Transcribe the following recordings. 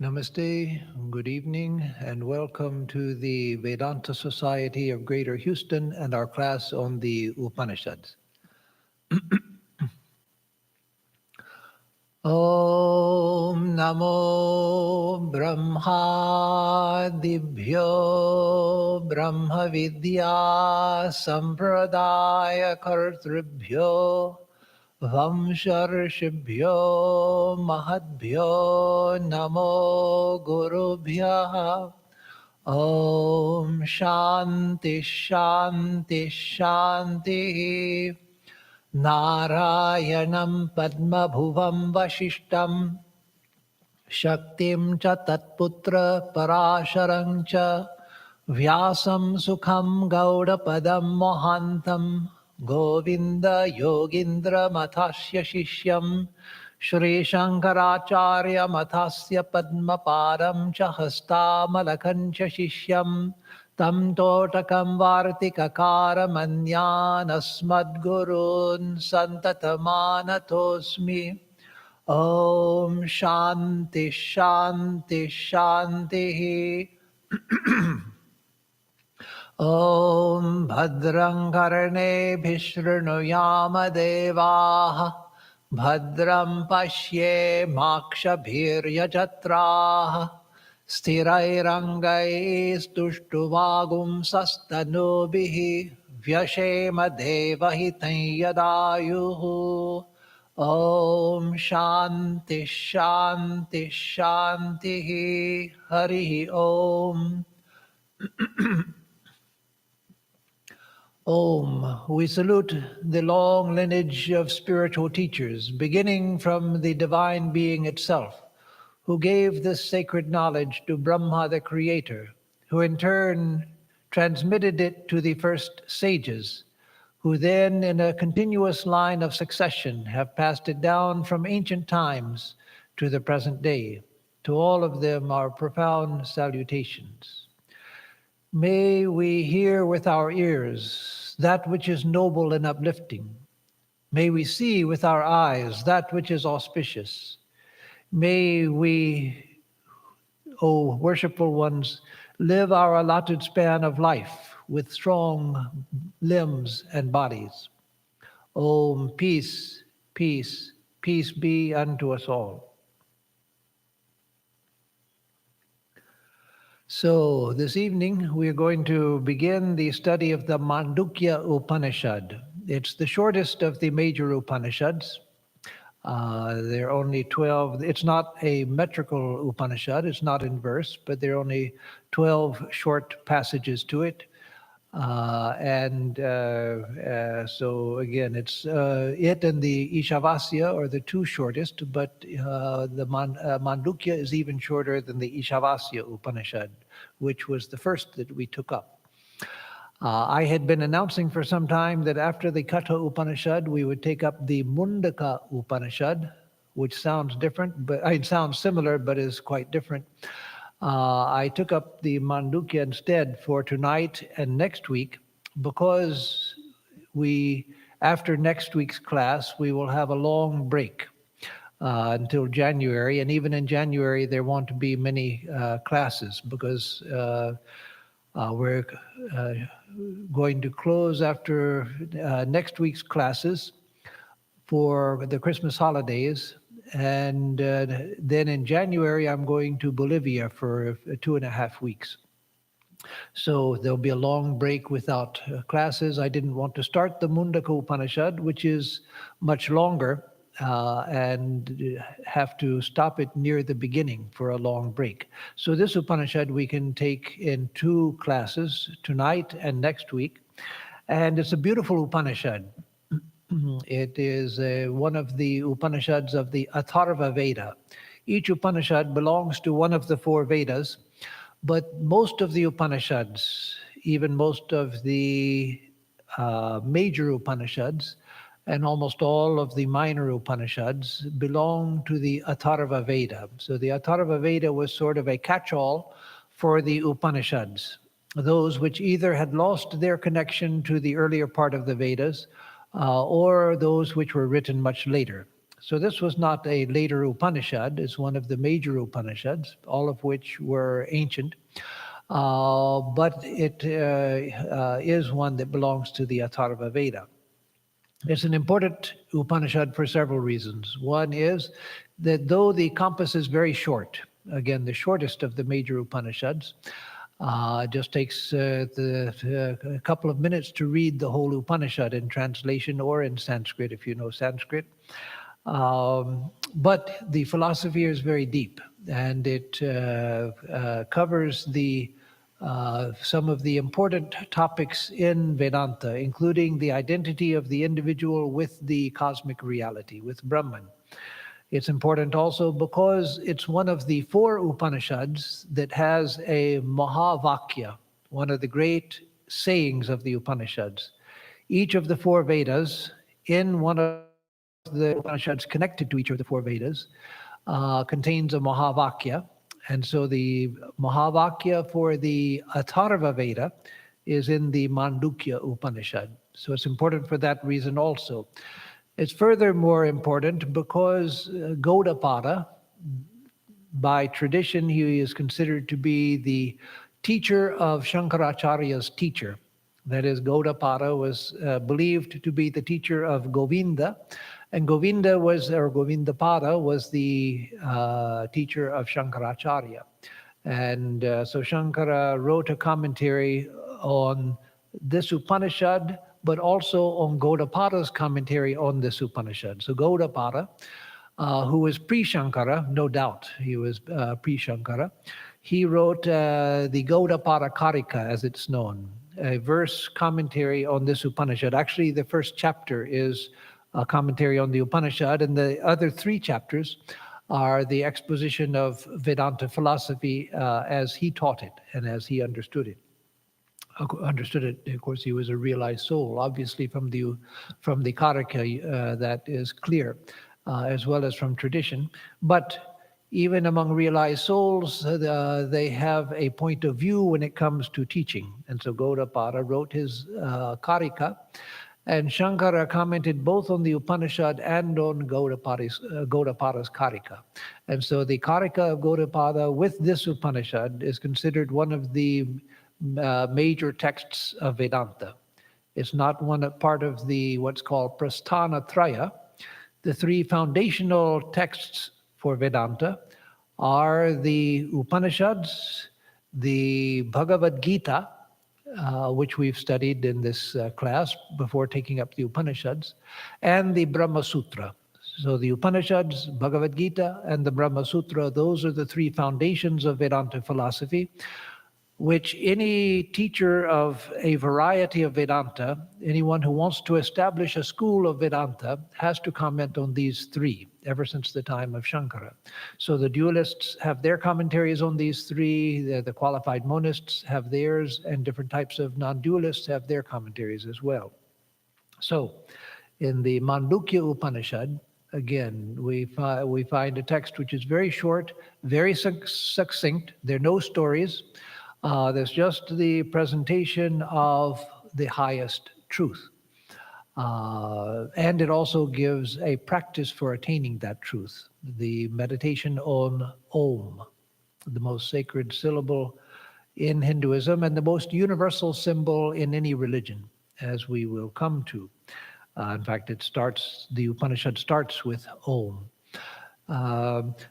Namaste, good evening, and welcome to the Vedanta Society of Greater Houston and our class on the Upanishads. Om Namo Brahma Dibhyo Brahma Vidya Sampradaya Kartribhyo Vamsharshibhyo Mahadbhyo Namo Gurubhyaha Om Shanti Shanti Shanti Narayanam Padma Bhuvam Vashishtam Shaktim cha Tatputra Parasharam cha Vyasam Sukham Gaudapadam Mohantam Govinda Yogindra Mathasya Shishyam Shri Shankaracharya Mathasya Padma Param cha Hastamalakan cha Shishyam Tam Totakam Vartikakara Manyan Asmadgurun Santatamanatosmi Om Shanti Shanti Shanti Om Bhadram Karne Bhishrunuyama Devaha Bhadram Pashye Makshabhirya Jatraha Sthirairangai Stuštuvagum Sastanubihi Vyashema Devahitan Yadayuhu Om Shanti Shanti Shanti Hari Om Om. We salute the long lineage of spiritual teachers, beginning from the divine being itself, who gave this sacred knowledge to Brahma the Creator, who in turn transmitted it to the first sages, who then in a continuous line of succession have passed it down from ancient times to the present day. To all of them our profound salutations. May we hear with our ears that which is noble and uplifting. May we see with our eyes that which is auspicious. May we, O worshipful ones, live our allotted span of life with strong limbs and bodies. Om, peace, peace, peace be unto us all. So this evening we are going to begin the study of the Mandukya Upanishad. It's the shortest of the major Upanishads. There are only 12. It's not a metrical Upanishad. It's not in verse, but there are only 12 short passages to it. So again, it's it and the Ishavasya are the two shortest, but the Mandukya is even shorter than the Ishavasya Upanishad, which was the first that we took up. I had been announcing for some time that after the Katha Upanishad, we would take up the Mandukya Upanishad, which sounds different, but it sounds similar, but is quite different. I took up the Mandukya instead for tonight and next week because after next week's class, we will have a long break until January. And even in January, there won't be many classes because we're going to close after next week's classes for the Christmas holidays. And then in January, I'm going to Bolivia for 2.5 weeks. So there'll be a long break without classes. I didn't want to start the Mandukya Upanishad, which is much longer, and have to stop it near the beginning for a long break. So this Upanishad we can take in 2 classes, tonight and next week. And it's a beautiful Upanishad. It is one of the Upanishads of the Atharva Veda. Each Upanishad belongs to one of the 4 Vedas, but most of the Upanishads, even most of the major Upanishads, and almost all of the minor Upanishads belong to the Atharva Veda. So the Atharva Veda was sort of a catch-all for the Upanishads, those which either had lost their connection to the earlier part of the Vedas, or those which were written much later. So this was not a later Upanishad. It's one of the major Upanishads, all of which were ancient. But it is one that belongs to the Atharva Veda. It's an important Upanishad for several reasons. One is that though the compass is very short, again, the shortest of the major Upanishads, it just takes a couple of minutes to read the whole Upanishad in translation or in Sanskrit, if you know Sanskrit. But the philosophy is very deep, and it covers some of the important topics in Vedanta, including the identity of the individual with the cosmic reality, with Brahman. It's important also because it's one of the 4 Upanishads that has a Mahavakya, one of the great sayings of the Upanishads. Each of the 4 Vedas, in one of the Upanishads connected to each of the 4 Vedas, contains a Mahavakya. And so the Mahavakya for the Atharva Veda is in the Mandukya Upanishad. So it's important for that reason also. It's furthermore important because Gaudapada, by tradition, he is considered to be the teacher of Shankaracharya's teacher. That is, Gaudapada was believed to be the teacher of Govinda, and Govindapada was the teacher of Shankaracharya. And so Shankara wrote a commentary on this Upanishad, but also on Gaudapada's commentary on this Upanishad. So Gaudapada, who was pre-Shankara, no doubt he was pre-Shankara, he wrote the Gaudapada Karika, as it's known, a verse commentary on this Upanishad. Actually, the first chapter is a commentary on the Upanishad, and the other 3 chapters are the exposition of Vedanta philosophy as he taught it and as he understood it. Of course, he was a realized soul, obviously from the Karika, that is clear, as well as from tradition. But even among realized souls, they have a point of view when it comes to teaching. And so Gaudapada wrote his Karika, and Shankara commented both on the Upanishad and on Gaudapada's Karika. And so the Karika of Gaudapada with this Upanishad is considered one of the major texts of Vedanta. It's not part of the what's called Prasthana Traya. The 3 foundational texts for Vedanta are the Upanishads, the Bhagavad Gita, which we've studied in this class before taking up the Upanishads, and the Brahma Sutra. So the Upanishads, Bhagavad Gita, and the Brahma Sutra, those are the 3 foundations of Vedanta philosophy, which any teacher of a variety of Vedanta, anyone who wants to establish a school of Vedanta, has to comment on these 3 ever since the time of Shankara. So the dualists have their commentaries on these 3, the qualified monists have theirs, and different types of non-dualists have their commentaries as well. So in the Mandukya Upanishad, again, we find a text which is very short, very succinct. There are no stories. There's just the presentation of the highest truth. And it also gives a practice for attaining that truth, the meditation on Om, the most sacred syllable in Hinduism and the most universal symbol in any religion, as we will come to. In fact, the Upanishad starts with Om.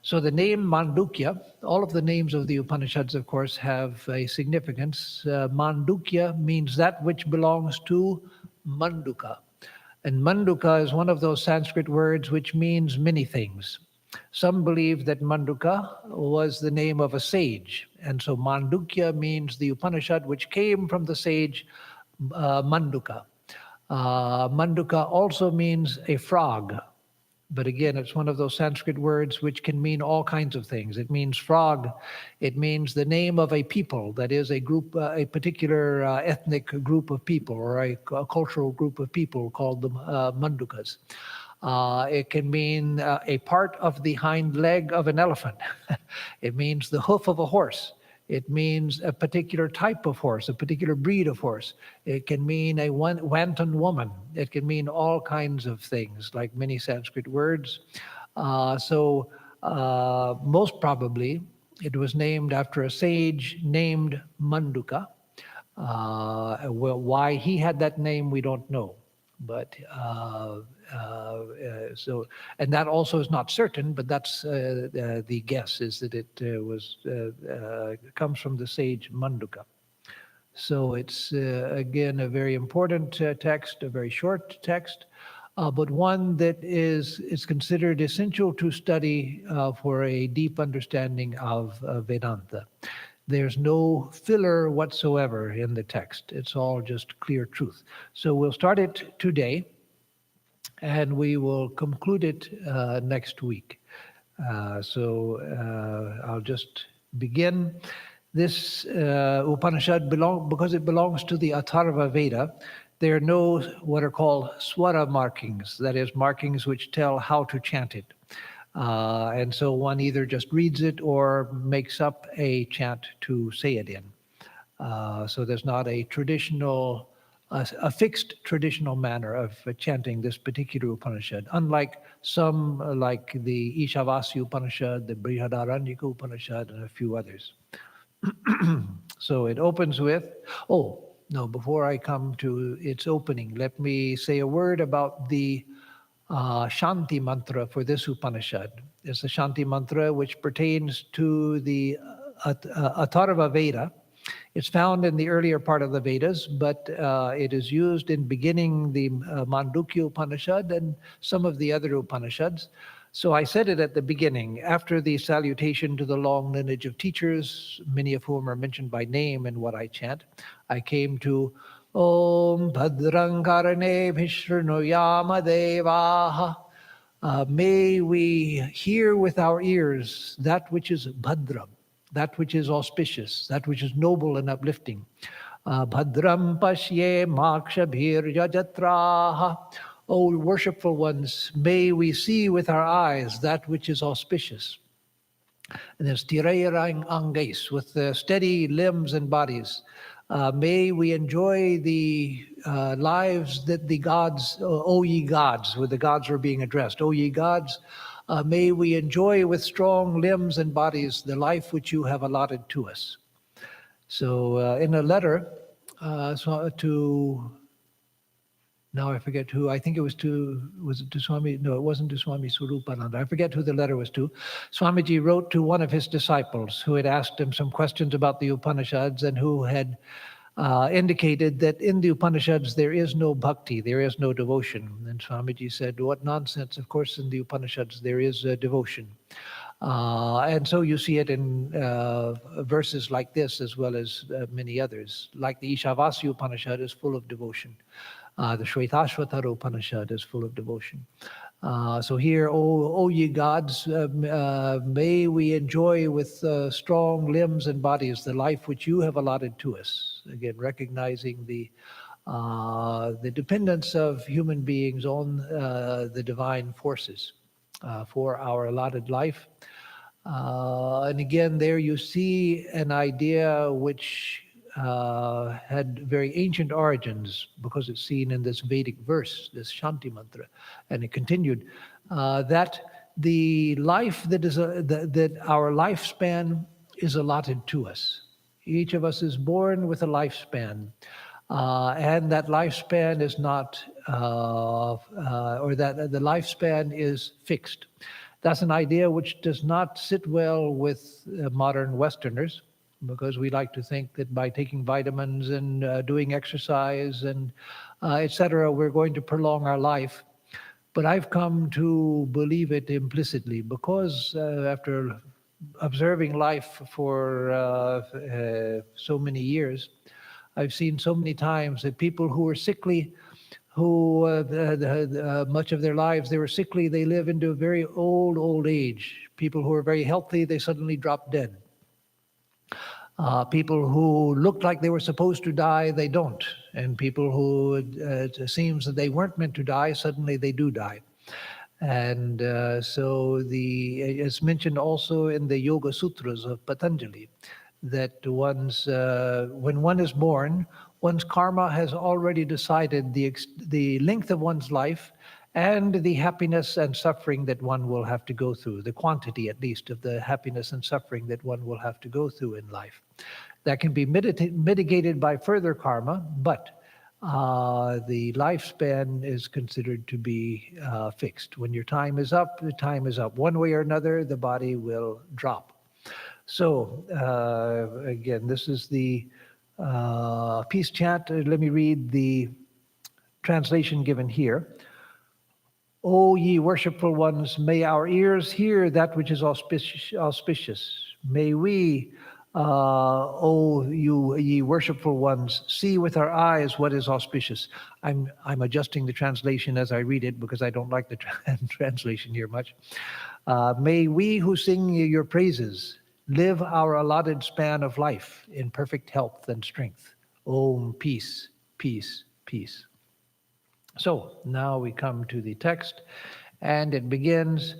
So the name Mandukya, all of the names of the Upanishads, of course, have a significance. Mandukya means that which belongs to Manduka. And Manduka is one of those Sanskrit words which means many things. Some believe that Manduka was the name of a sage. And so Mandukya means the Upanishad which came from the sage Manduka. Manduka also means a frog. But again, it's one of those Sanskrit words which can mean all kinds of things. It means frog. It means the name of a people, that is a group, a particular ethnic group of people, or a cultural group of people called the Mandukas. It can mean a part of the hind leg of an elephant. It means the hoof of a horse. It means a particular type of horse, a particular breed of horse. It can mean a wanton woman. It can mean all kinds of things, like many Sanskrit words. Most probably, it was named after a sage named Mandukya. Why he had that name, we don't know. But and that also is not certain, but that's the guess, is that it comes from the sage Mandukya. So it's again a very important text, a very short text, but one that is considered essential to study for a deep understanding of Vedanta. There's no filler whatsoever in the text. It's all just clear truth. So we'll start it today, and we will conclude it next week. I'll just begin. This Upanishad, because it belongs to the Atharva Veda, there are no what are called swara markings, that is, markings which tell how to chant it. And so one either just reads it or makes up a chant to say it in. So there's not a traditional, a fixed traditional manner of chanting this particular Upanishad, unlike some like the Ishavasya Upanishad, the Brihadaranyaka Upanishad, and a few others. So it opens with, before I come to its opening, let me say a word about the Shanti mantra for this Upanishad. It's the Shanti mantra which pertains to the Atharva Veda. It's found in the earlier part of the Vedas, but it is used in beginning the Mandukya Upanishad and some of the other Upanishads. So I said it at the beginning, after the salutation to the long lineage of teachers, many of whom are mentioned by name in what I chant, I came to Om Bhadrang Karane Vishnuyama Devaha. May we hear with our ears that which is Bhadram, that which is auspicious, that which is noble and uplifting. Bhadram Pashye Makshabhir Yajatraha. O worshipful ones, may we see with our eyes that which is auspicious. And there's Tirayarang Angais, with the steady limbs and bodies. May we enjoy the lives that the gods, O ye gods, where the gods were being addressed. O ye gods, may we enjoy with strong limbs and bodies the life which you have allotted to us. So in a letter to, now I forget who, I think it was to Swami, no, it wasn't to Swami Swarupananda. I forget who the letter was to. Swamiji wrote to one of his disciples who had asked him some questions about the Upanishads and who had indicated that in the Upanishads there is no bhakti, there is no devotion. And Swamiji said, what nonsense, of course in the Upanishads there is devotion. And so you see it in verses like this as well as many others. Like the Ishavasya Upanishad is full of devotion. The Shvetashvatara Upanishad is full of devotion. So here, O ye gods, may we enjoy with strong limbs and bodies the life which you have allotted to us. Again, recognizing the dependence of human beings on the divine forces for our allotted life. And again, there you see an idea which had very ancient origins, because it's seen in this Vedic verse, this Shanti mantra, and it continued that the life that is that our lifespan is allotted to us. Each of us is born with a lifespan, and that lifespan is not, or that the lifespan is fixed. That's an idea which does not sit well with modern Westerners, because we like to think that by taking vitamins and doing exercise and etc., we're going to prolong our life. But I've come to believe it implicitly, because after observing life for so many years, I've seen so many times that people who are sickly, who much of their lives they were sickly, they live into a very old age. People who are very healthy, they suddenly drop dead. People who looked like they were supposed to die, they don't. And people who it seems that they weren't meant to die, suddenly they do die. And so it's mentioned also in the Yoga Sutras of Patanjali that when one is born, one's karma has already decided the length of one's life and the happiness and suffering that one will have to go through, the quantity at least of the happiness and suffering that one will have to go through in life. That can be mitigated by further karma, but the lifespan is considered to be fixed. When your time is up, the time is up. One way or another, the body will drop. So, again, this is the peace chant. Let me read the translation given here. O ye worshipful ones, may our ears hear that which is auspicious. May we, O you ye worshipful ones, see with our eyes what is auspicious. I'm adjusting the translation as I read it because I don't like the translation here much. May we who sing your praises live our allotted span of life in perfect health and strength. Om, peace, peace, peace. So now we come to the text, and it begins,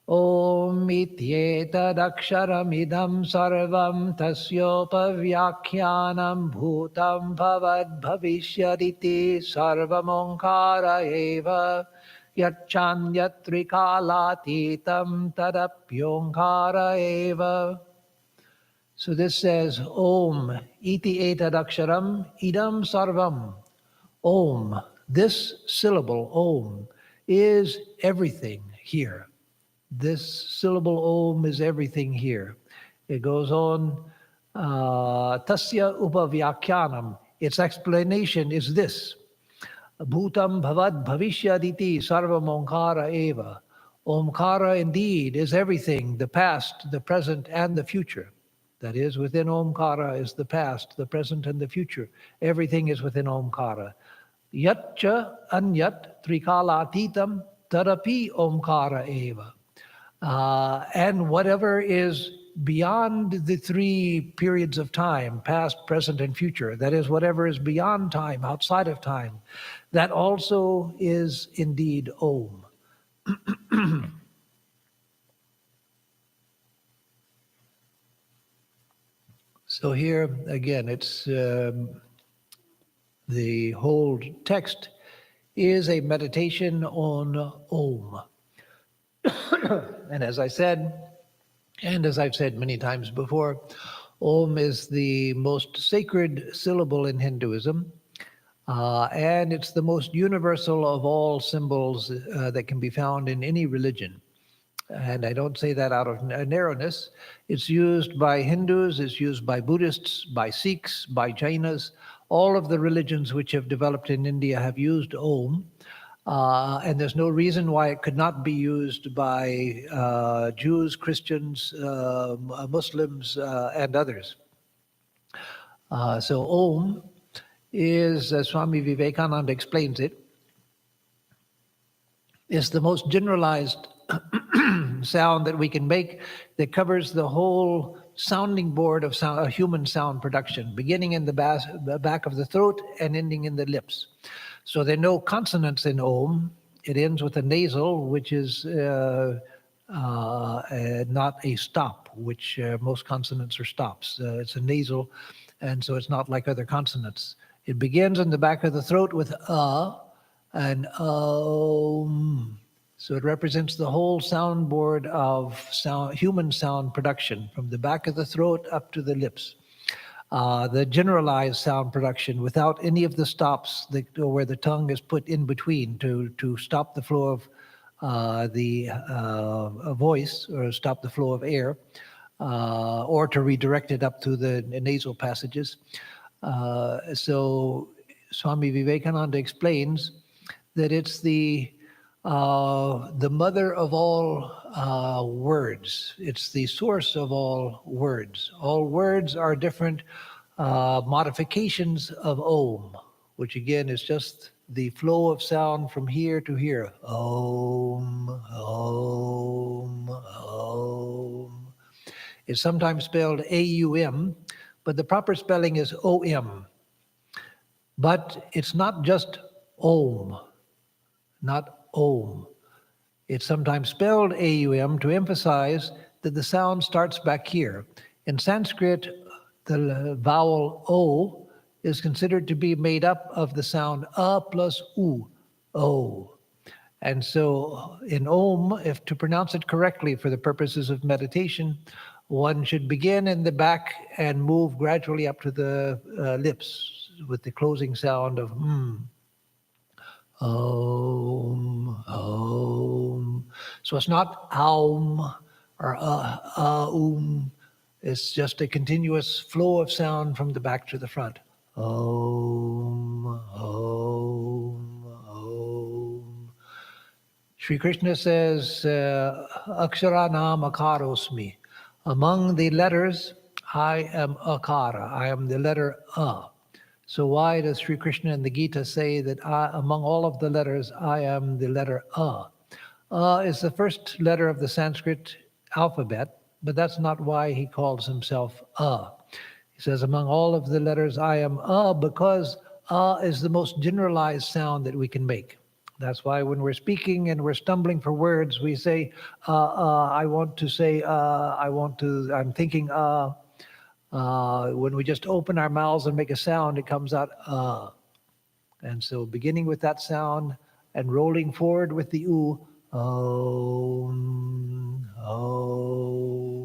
Om ityetadaksharam idam sarvam tasyopavyakyanam bhutam bhavad bhavishyaditi sarvam onkara eva yachanyatrikalatītam tadapyonkara eva. So this says, Om iti etadaksharam idam sarvam. Om, this syllable, Om, is everything here. This syllable Om is everything here. It goes on, Tasya upavyakyanam. Its explanation is this. Bhutam bhavad bhavishyaditi sarvam omkara eva. Omkara indeed is everything, the past, the present, and the future. That is, within Omkara is the past, the present, and the future. Everything is within Omkara. Yatcha anyat trikalatitam tarapi Omkara eva. And whatever is beyond the three periods of time, past, present, and future, that is, whatever is beyond time, outside of time, that also is indeed Om. So here, again, it's the whole text is a meditation on Om. And as I said, and as I've said many times before, Om is the most sacred syllable in Hinduism, and it's the most universal of all symbols that can be found in any religion. And I don't say that out of narrowness. It's used by Hindus, it's used by Buddhists, by Sikhs, by Jainas. All of the religions which have developed in India have used Om. And there's no reason why it could not be used by Jews, Christians, Muslims, and others. So Om is, as Swami Vivekananda explains it, is the most generalized sound that we can make that covers the whole sounding board of human sound production, beginning in the back of the throat and ending in the lips. So there are no consonants in Om. It ends with a nasal, which is not a stop, which most consonants are stops. It's a nasal, and so it's not like other consonants. It begins in the back of the throat with and Om. So it represents the whole soundboard of human sound production, from the back of the throat up to the lips. The generalized sound production without any of the stops where the tongue is put in between to stop the flow of the voice or stop the flow of air, or to redirect it up to the nasal passages. So Swami Vivekananda explains that it's the mother of all words. It's the source of all words. All words are different modifications of Om, which again is just the flow of sound from here to here. Om, Om, Om. It's sometimes spelled A-U-M, but the proper spelling is O-M. But it's not just Om, not Om. It's sometimes spelled A-U-M to emphasize that the sound starts back here. In Sanskrit, the vowel O is considered to be made up of the sound A plus U, O. And so in Om, if to pronounce it correctly for the purposes of meditation, one should begin in the back and move gradually up to the lips with the closing sound of Om, Om. So it's not Aum or It's just a continuous flow of sound from the back to the front. Om, Om, Om. Sri Krishna says, Aksharanam Akarosmi. Among the letters, I am Akara. I am the letter A. So why does Sri Krishna in the Gita say that among all of the letters, I am the letter A? A is the first letter of the Sanskrit alphabet, but that's not why he calls himself A. He says, among all of the letters, I am A, because A is the most generalized sound that we can make. That's why when we're speaking and we're stumbling for words, we say, I want to say, I'm thinking, when we just open our mouths and make a sound, it comes out, And so beginning with that sound and rolling forward with the U, Om, Om.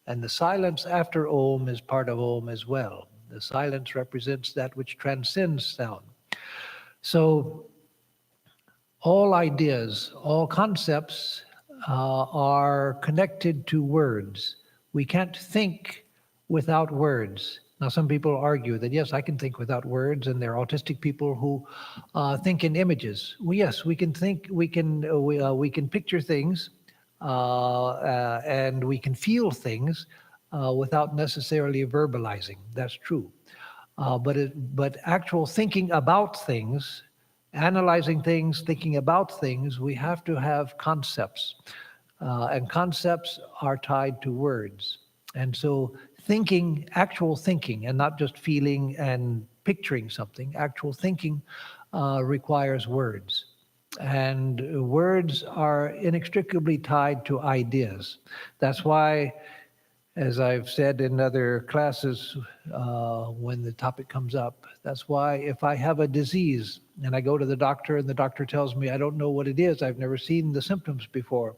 And the silence after Om is part of Om as well. The silence represents that which transcends sound. So all ideas, all concepts are connected to words. We can't think without words. Now, some people argue that, yes, I can think without words, and there are autistic people who think in images. Well, yes, we can think, we can picture things, and we can feel things without necessarily verbalizing. That's true. But actual thinking about things, analyzing things, thinking about things, we have to have concepts. And concepts are tied to words. And so thinking, actual thinking, and not just feeling and picturing something, actual thinking requires words. And words are inextricably tied to ideas. That's why, as I've said in other classes when the topic comes up, that's why if I have a disease and I go to the doctor and the doctor tells me I don't know what it is, I've never seen the symptoms before,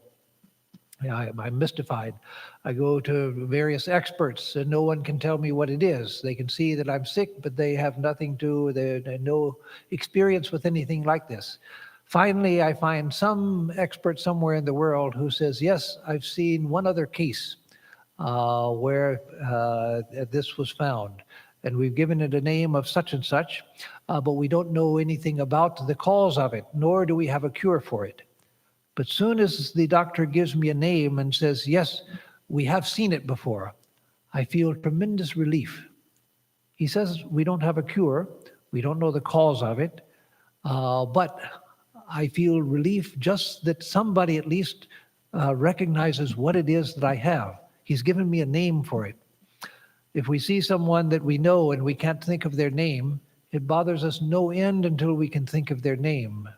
I'm mystified. I go to various experts and no one can tell me what it is. They can see that I'm sick, but they have nothing to, they no experience with anything like this. Finally, I find some expert somewhere in the world who says, yes, I've seen one other case where this was found. And we've given it a name of such and such, but we don't know anything about the cause of it, nor do we have a cure for it. But soon as the doctor gives me a name and says, yes, we have seen it before, I feel tremendous relief. He says we don't have a cure, we don't know the cause of it, but I feel relief just that somebody at least recognizes what it is that I have. He's given me a name for it. If we see someone that we know and we can't think of their name, it bothers us no end until we can think of their name.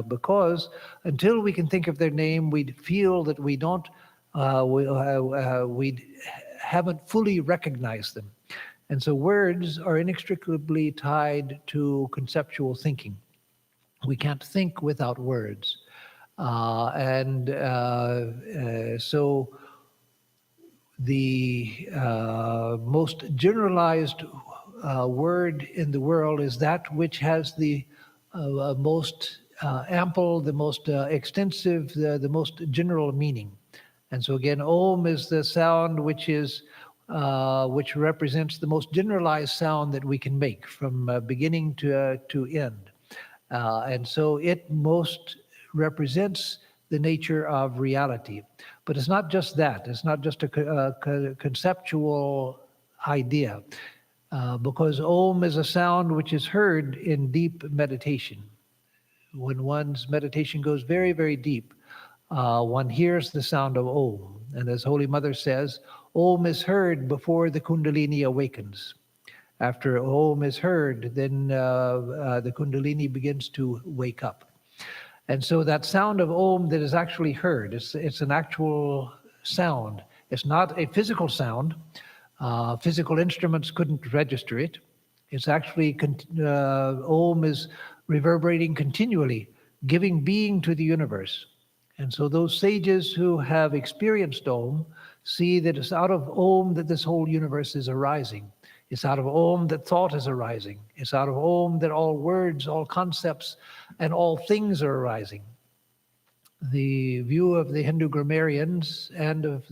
Because until we can think of their name, we feel that we don't, we haven't fully recognized them. And so words are inextricably tied to conceptual thinking. We can't think without words. So the most generalized word in the world is that which has the most ample, the most extensive, the most general meaning. And so again, Om is the sound which represents the most generalized sound that we can make from beginning to end. And so it most represents the nature of reality. But it's not just that. It's not just a conceptual idea. Because Om is a sound which is heard in deep meditation. When one's meditation goes very, very deep, one hears the sound of Om. And as Holy Mother says, Om is heard before the Kundalini awakens. After Om is heard, then the Kundalini begins to wake up. And so that sound of Om that is actually heard, it's an actual sound. It's not a physical sound. Physical instruments couldn't register it. It's actually, Om is reverberating continually, giving being to the universe. And so those sages who have experienced Om see that it's out of Om that this whole universe is arising. It's out of Om that thought is arising. It's out of Om that all words, all concepts, and all things are arising. The view of the Hindu grammarians and of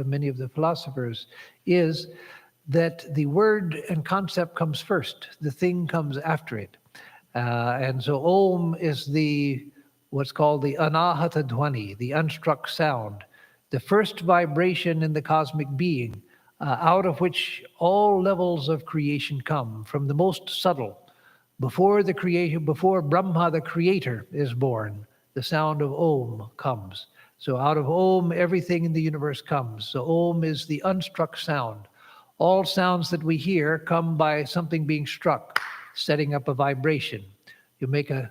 many of the philosophers is that the word and concept comes first, the thing comes after it. And so Om is what's called the anahata dhvani, the unstruck sound, the first vibration in the cosmic being, out of which all levels of creation come, from the most subtle. Before Brahma, the creator, is born, the sound of Om comes. So out of Om, everything in the universe comes. So Om is the unstruck sound. All sounds that we hear come by something being struck, setting up a vibration. You make a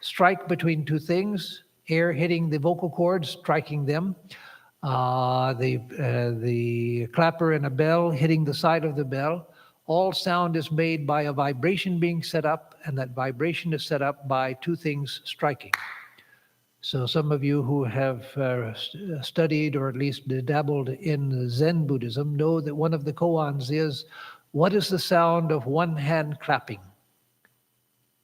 strike between two things, air hitting the vocal cords, striking them, the clapper and a bell hitting the side of the bell. All sound is made by a vibration being set up, and that vibration is set up by two things striking. So some of you who have studied or at least dabbled in Zen Buddhism know that one of the koans is, what is the sound of one hand clapping?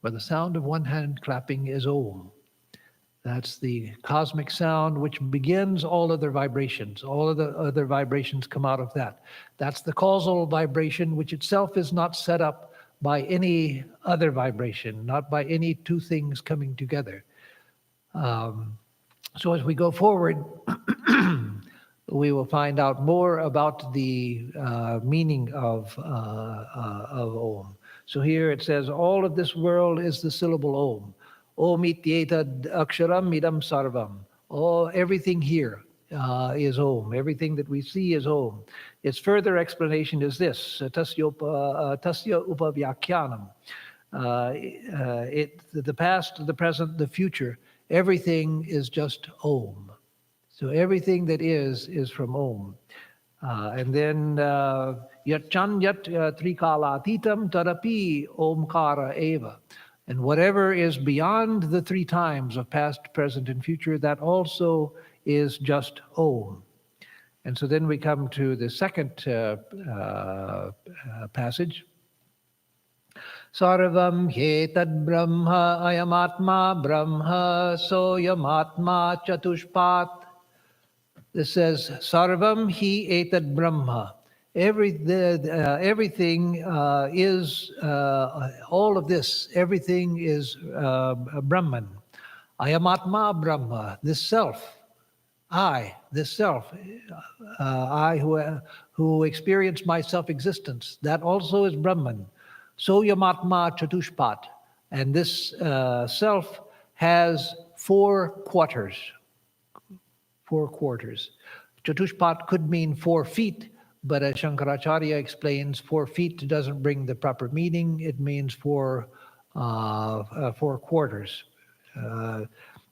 Well, the sound of one hand clapping is Om. That's the cosmic sound which begins all other vibrations. All of the other vibrations come out of that. That's the causal vibration, which itself is not set up by any other vibration, not by any two things coming together. So as we go forward, we will find out more about the meaning of Om. So here it says, all of this world is the syllable Om. Om ityetad aksharam idam sarvam. Everything here is Om. Everything that we see is Om. Its further explanation is this, tasya upavyakyanam. The past, the present, the future, everything is just Om. So everything that is from Om. And then yat chanyat trikalatitam tadapi omkara eva. And whatever is beyond the three times of past, present, and future, that also is just Om. And so then we come to the second passage. Sarvam hetad brahma ayamatma brahma soyamatma chatushpat. This says, Sarvam hi etad brahma. Everything is, all of this, everything is Brahman. Ayamatma Brahma, this self, I who experience my self-existence, that also is Brahman. Soyamatma chatushpat. And this self has four quarters. Chatushpat could mean 4 feet, but as Shankaracharya explains, 4 feet doesn't bring the proper meaning. It means 4 quarters.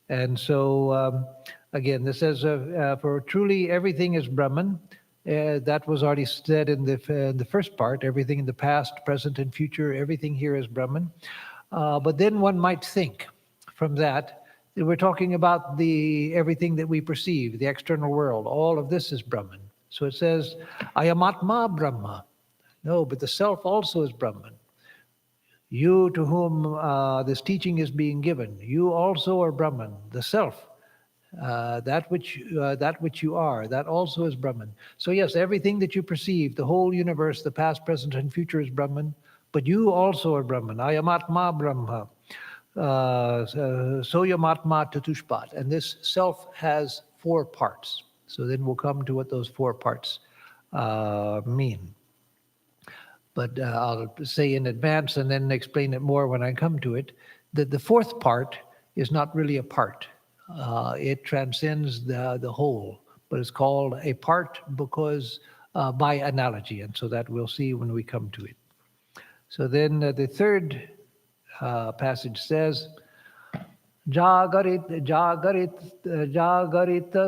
And so, again, this says, for truly everything is Brahman. That was already said in the first part. Everything in the past, present, and future, everything here is Brahman. But then one might think from that, we're talking about everything that we perceive, the external world. All of this is Brahman. So it says, Ayamatma Brahma. No, but the self also is Brahman. You to whom this teaching is being given, you also are Brahman. The self, that which you are, that also is Brahman. So yes, everything that you perceive, the whole universe, the past, present, and future is Brahman, but you also are Brahman. Ayamatma Brahma. Soyamatma tatushpat. And this self has 4 parts. So then we'll come to what those 4 parts mean. But I'll say in advance and then explain it more when I come to it, that the 4th part is not really a part. It transcends the whole, but it's called a part because by analogy. And so that we'll see when we come to it. So then the 3rd passage says, Jagarita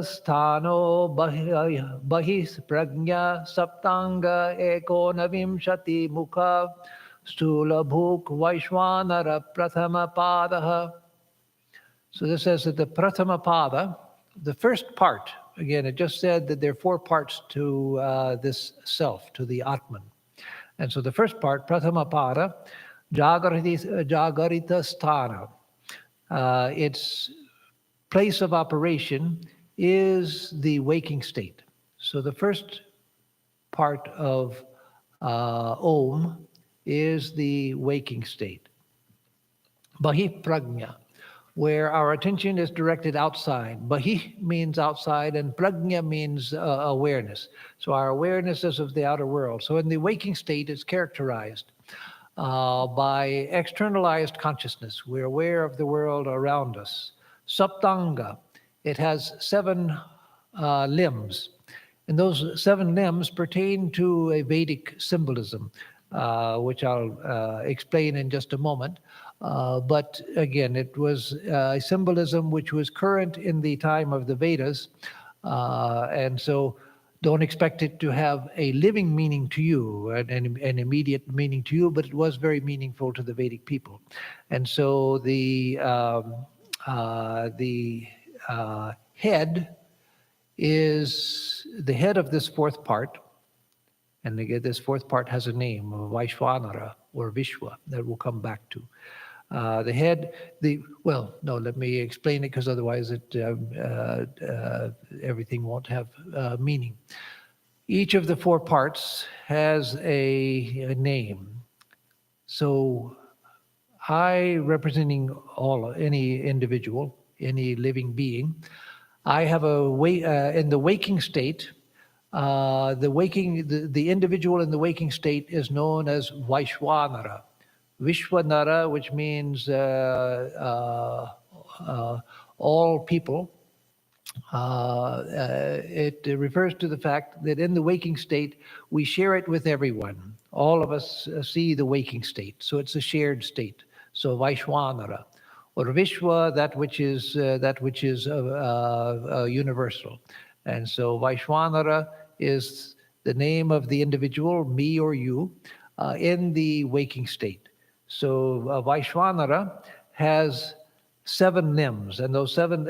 sthano bahis prajna saptanga ekonavimshati mukha stula bhuk Vaishwanara prathama padaha. So this says that the prathama pada, the first part, again, it just said that there are four parts to this self, to the Atman. And so the first part, prathama pada, jagarita sthana. Its place of operation is the waking state. So the first part of Om is the waking state. Bahi prajna, where our attention is directed outside. Bahi means outside, and prajna means awareness. So our awareness is of the outer world. So in the waking state, it's characterized by externalized consciousness. We're aware of the world around us. Saptanga, it has seven limbs. And those seven limbs pertain to a Vedic symbolism, which I'll explain in just a moment. But again, it was a symbolism which was current in the time of the Vedas. And so don't expect it to have a living meaning to you, an immediate meaning to you, but it was very meaningful to the Vedic people. And so the head is the head of this fourth part. And again, this fourth part has a name, Vaishwanara or Vishwa, that we'll come back to. The head, let me explain it because otherwise everything won't have meaning. Each of the four parts has a name. So I, representing any individual, any living being, I have in the waking state, the individual in the waking state is known as Vaishwanara. Vishwanara, which means all people. It refers to the fact that in the waking state, we share it with everyone. All of us see the waking state, so it's a shared state. So Vaishwanara, or Vishwa, that which is universal. And so Vaishwanara is the name of the individual, me or you, in the waking state. So Vaishwanara has seven limbs, and those seven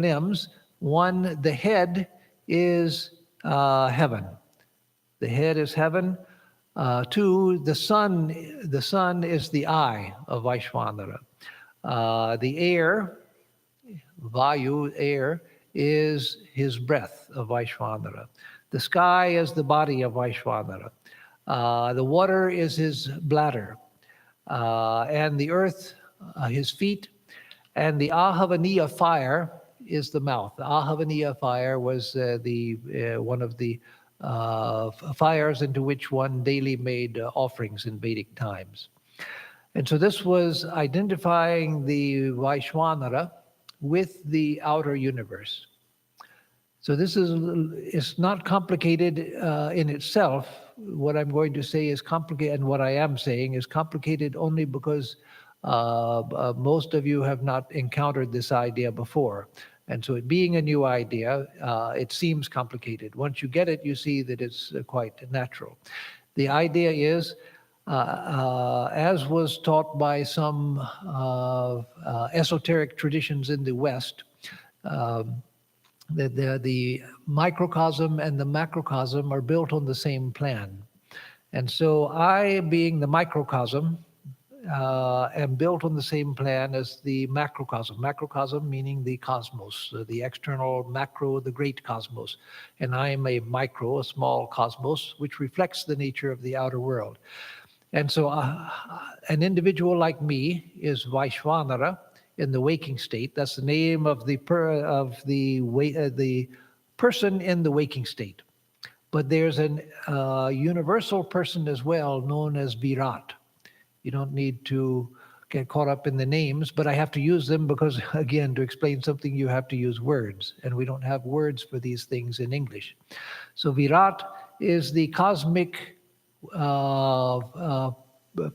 limbs, one, the head is heaven. The head is heaven. Two, the sun is the eye of Vaishwanara. The air, Vayu, air, is his breath of Vaishwanara. The sky is the body of Vaishwanara. The water is his bladder. And the earth, his feet. And the Ahavaniya fire is the mouth. The Ahavaniya fire was one of the fires into which one daily made offerings in Vedic times. And so this was identifying the Vaishwanara with the outer universe. So this is not complicated in itself. What I'm going to say is complicated, and what I am saying is complicated only because most of you have not encountered this idea before. And so it being a new idea, it seems complicated. Once you get it, you see that it's quite natural. The idea is, as was taught by some esoteric traditions in the West, the microcosm and the macrocosm are built on the same plan. And so I, being the microcosm, am built on the same plan as the macrocosm. Macrocosm meaning the cosmos, the external macro, the great cosmos. And I am a micro, a small cosmos, which reflects the nature of the outer world. And so an individual like me is Vaishwanara in the waking state. That's the name of the person in the waking state. But there's an universal person as well known as Virat. You don't need to get caught up in the names, but I have to use them because, again, to explain something, you have to use words. And we don't have words for these things in English. So Virat is the cosmic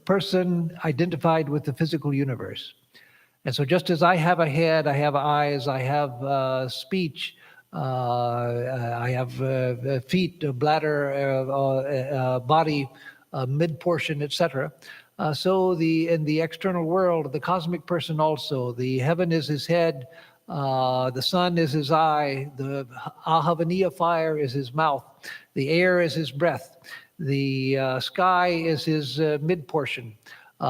person identified with the physical universe. And so just as I have a head, I have eyes, I have speech, I have feet, bladder, body, mid-portion, etc. So in the external world, the cosmic person also, the heaven is his head, the sun is his eye, the Ahavaniya fire is his mouth, the air is his breath, the sky is his mid-portion,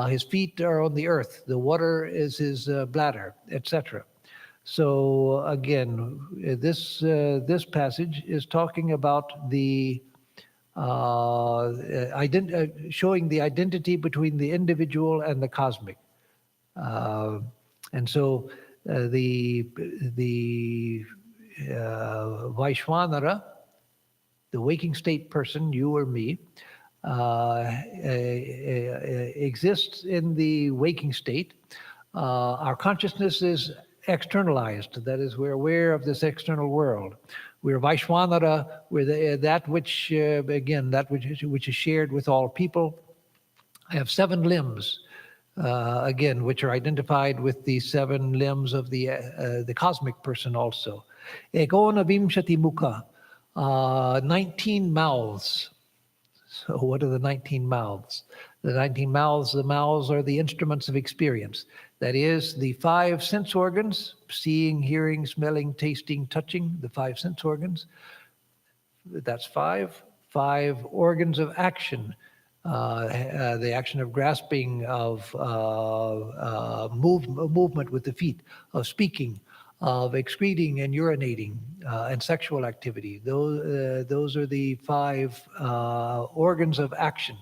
his feet are on the earth, the water is his bladder, etc. So again, this passage is talking about the showing the identity between the individual and the cosmic. And so the Vaishwanara, the waking state person, you or me, exists in the waking state. Our consciousness is externalized. That is, we're aware of this external world. We're Vaishwanara, we're that which, again, that which is shared with all people. I have 7 limbs, again, which are identified with the 7 limbs of the cosmic person also. Ekona vimshati mukha, 19 mouths. So what are the 19 mouths? The 19 mouths, the mouths are the instruments of experience. That is, the 5 sense organs, seeing, hearing, smelling, tasting, touching, the 5 sense organs. That's 5. 5 organs of action, the action of grasping, of movement with the feet, of speaking, of excreting and urinating, and sexual activity. Those are the 5 organs of action.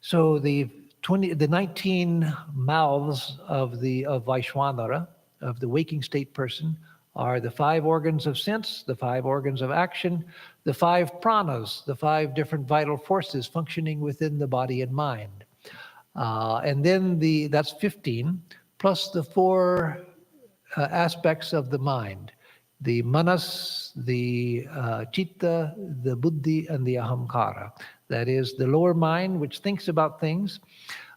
So the 19 mouths of Vaishwanara, of the waking state person, are the 5 organs of sense, the 5 organs of action, the 5 pranas, the 5 different vital forces functioning within the body and mind. And then that's 15, plus the 4 aspects of the mind, the manas, the chitta, the buddhi, and the ahamkara. That is the lower mind, which thinks about things,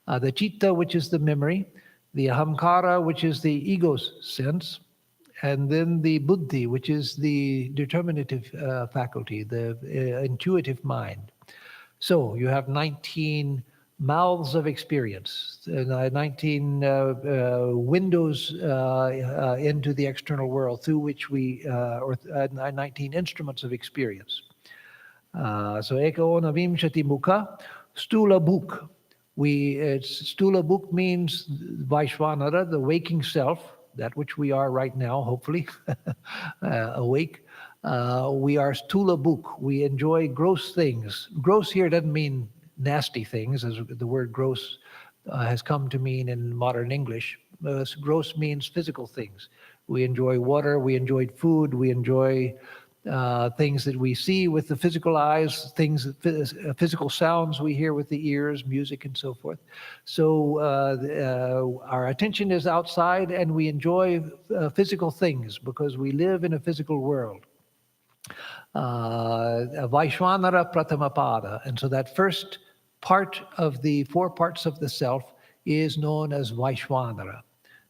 the chitta, which is the memory, the ahamkara, which is the ego's sense, and then the buddhi, which is the determinative faculty, the intuitive mind. So you have 19 mouths of experience, 19 windows into the external world through which or 19 instruments of experience. So Eka Vimshati Mukha, Stula Bhuk. Stula Bhuk means Vaishwanara, the waking self, that which we are right now, hopefully, awake. We are Stula Bhuk. We enjoy gross things. Gross here doesn't mean nasty things, as the word gross has come to mean in modern English. Gross means physical things. We enjoy water, we enjoy food, we enjoy things that we see with the physical eyes, physical sounds we hear with the ears, music and so forth. So our attention is outside and we enjoy physical things because we live in a physical world. Vaishwanara Pratamapada. And so that first part of the 4 parts of the self is known as Vaishwanara.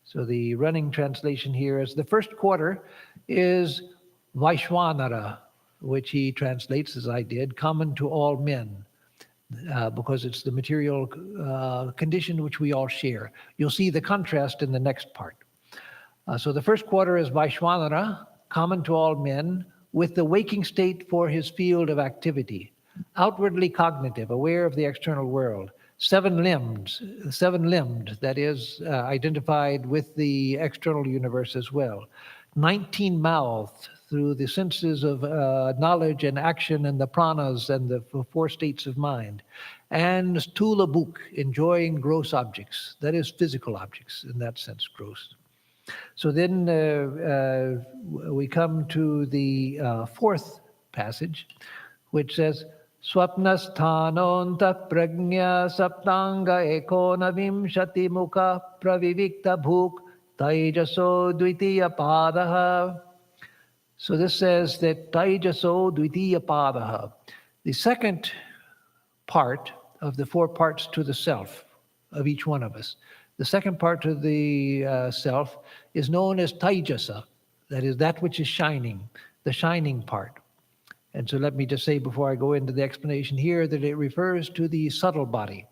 So the running translation here is the first quarter is Vaishwanara, which he translates, as I did, common to all men, because it's the material condition which we all share. You'll see the contrast in the next part. So the first quarter is Vaishwanara, common to all men, with the waking state for his field of activity, outwardly cognitive, aware of the external world, 7-limbed, that is, identified with the external universe as well, 19 mouths through the senses of knowledge and action and the pranas and the 4 states of mind, and Stula Bhuk, enjoying gross objects, that is, physical objects, in that sense, gross. So then we come to the 4th passage, which says, Swapnasthanonta prajna saptanga ekona vimshati mukha pravivikta bhuk Taijaso Dvitiya Padaha. So this says that Taijaso Dvitiya Padaha, the second part of the 4 parts to the self of each one of us, The second part of the self is known as Taijasa, that is that which is shining, the shining part. And so let me just say before I go into the explanation here that it refers to the subtle body,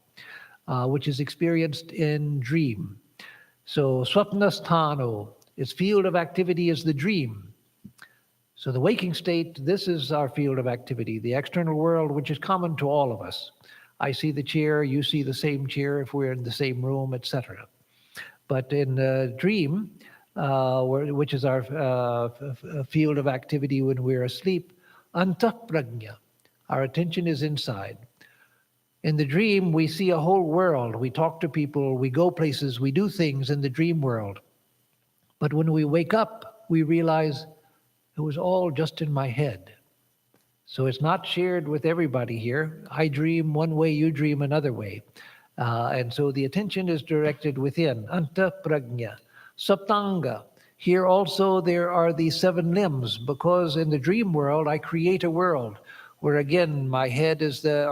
which is experienced in dream. So swapnasthano, its field of activity is the dream. So the waking state, this is our field of activity, the external world, which is common to all of us. I see the chair, you see the same chair if we're in the same room, etc. But in the dream, which is our field of activity when we're asleep, antah prajna, our attention is inside. In the dream, we see a whole world. We talk to people, we go places, we do things in the dream world. But when we wake up, we realize it was all just in my head. So it's not shared with everybody here. I dream one way, you dream another way. And so the attention is directed within, antah prajna, saptanga. Here also there are the 7 limbs, because in the dream world I create a world where again my head is the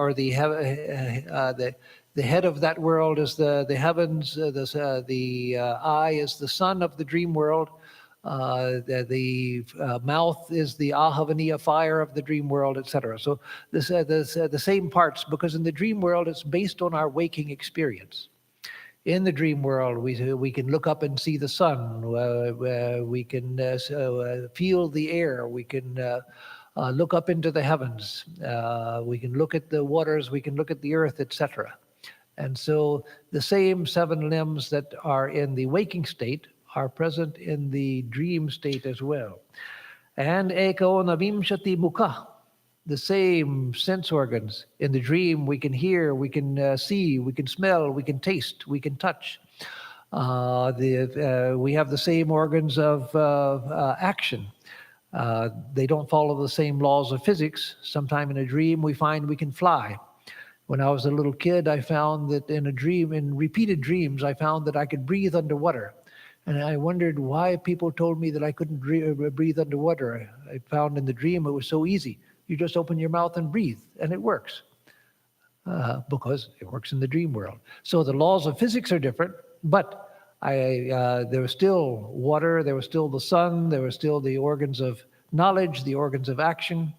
head of that world is the heavens, the eye is the sun of the dream world. The mouth is the ahavaniya fire of the dream world, etc. So the same parts, because in the dream world it's based on our waking experience. In the dream world, we can look up and see the sun. We can feel the air. We can look up into the heavens. We can look at the waters. We can look at the earth, etc. And so the same 7 limbs that are in the waking state are present in the dream state as well. And ekaonavimshati mukha, the same sense organs. In the dream, we can hear, we can see, we can smell, we can taste, we can touch. We have the same organs of action. They don't follow the same laws of physics. Sometime in a dream, we find we can fly. When I was a little kid, I found that in a dream, in repeated dreams, I found that I could breathe underwater. And I wondered why people told me that I couldn't breathe underwater. I found in the dream it was so easy. You just open your mouth and breathe, and it works. Because it works in the dream world. So the laws of physics are different, but there was still water, there was still the sun, there were still the organs of knowledge, the organs of action,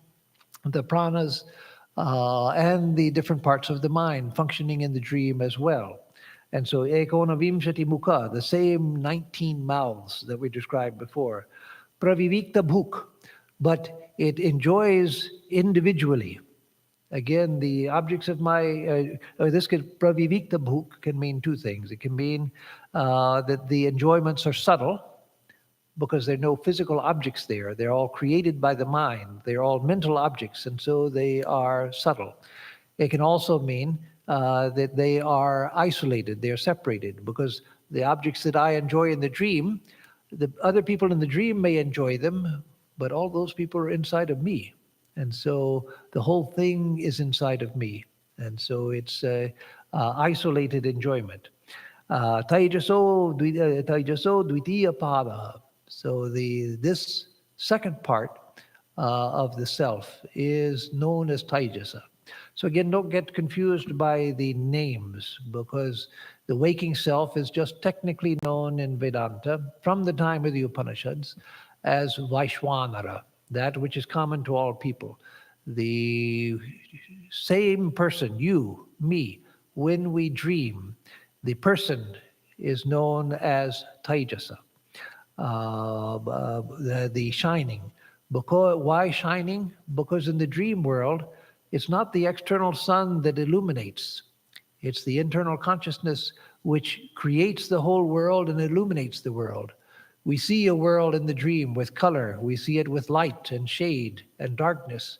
the pranas, and the different parts of the mind functioning in the dream as well. And so ekonavimshati mukha, the same 19 mouths that we described before. Pravivikta bhuk, but it enjoys individually. Again, the objects of my, pravivikta bhuk can mean 2 things. It can mean that the enjoyments are subtle, because there are no physical objects there. They're all created by the mind. They're all mental objects, and so they are subtle. It can also mean that they are isolated, they're separated, because the objects that I enjoy in the dream, the other people in the dream may enjoy them, but all those people are inside of me. And so the whole thing is inside of me. And so it's isolated enjoyment. Taijaso dvitiya pada. So this second part of the self is known as Taijasa. So again, don't get confused by the names, because the waking self is just technically known in Vedanta from the time of the Upanishads as Vaishwanara, that which is common to all people. The same person, you, me, when we dream, the person is known as Taijasa, the shining. Why shining? Because in the dream world, it's not the external sun that illuminates. It's the internal consciousness which creates the whole world and illuminates the world. We see a world in the dream with color. We see it with light and shade and darkness.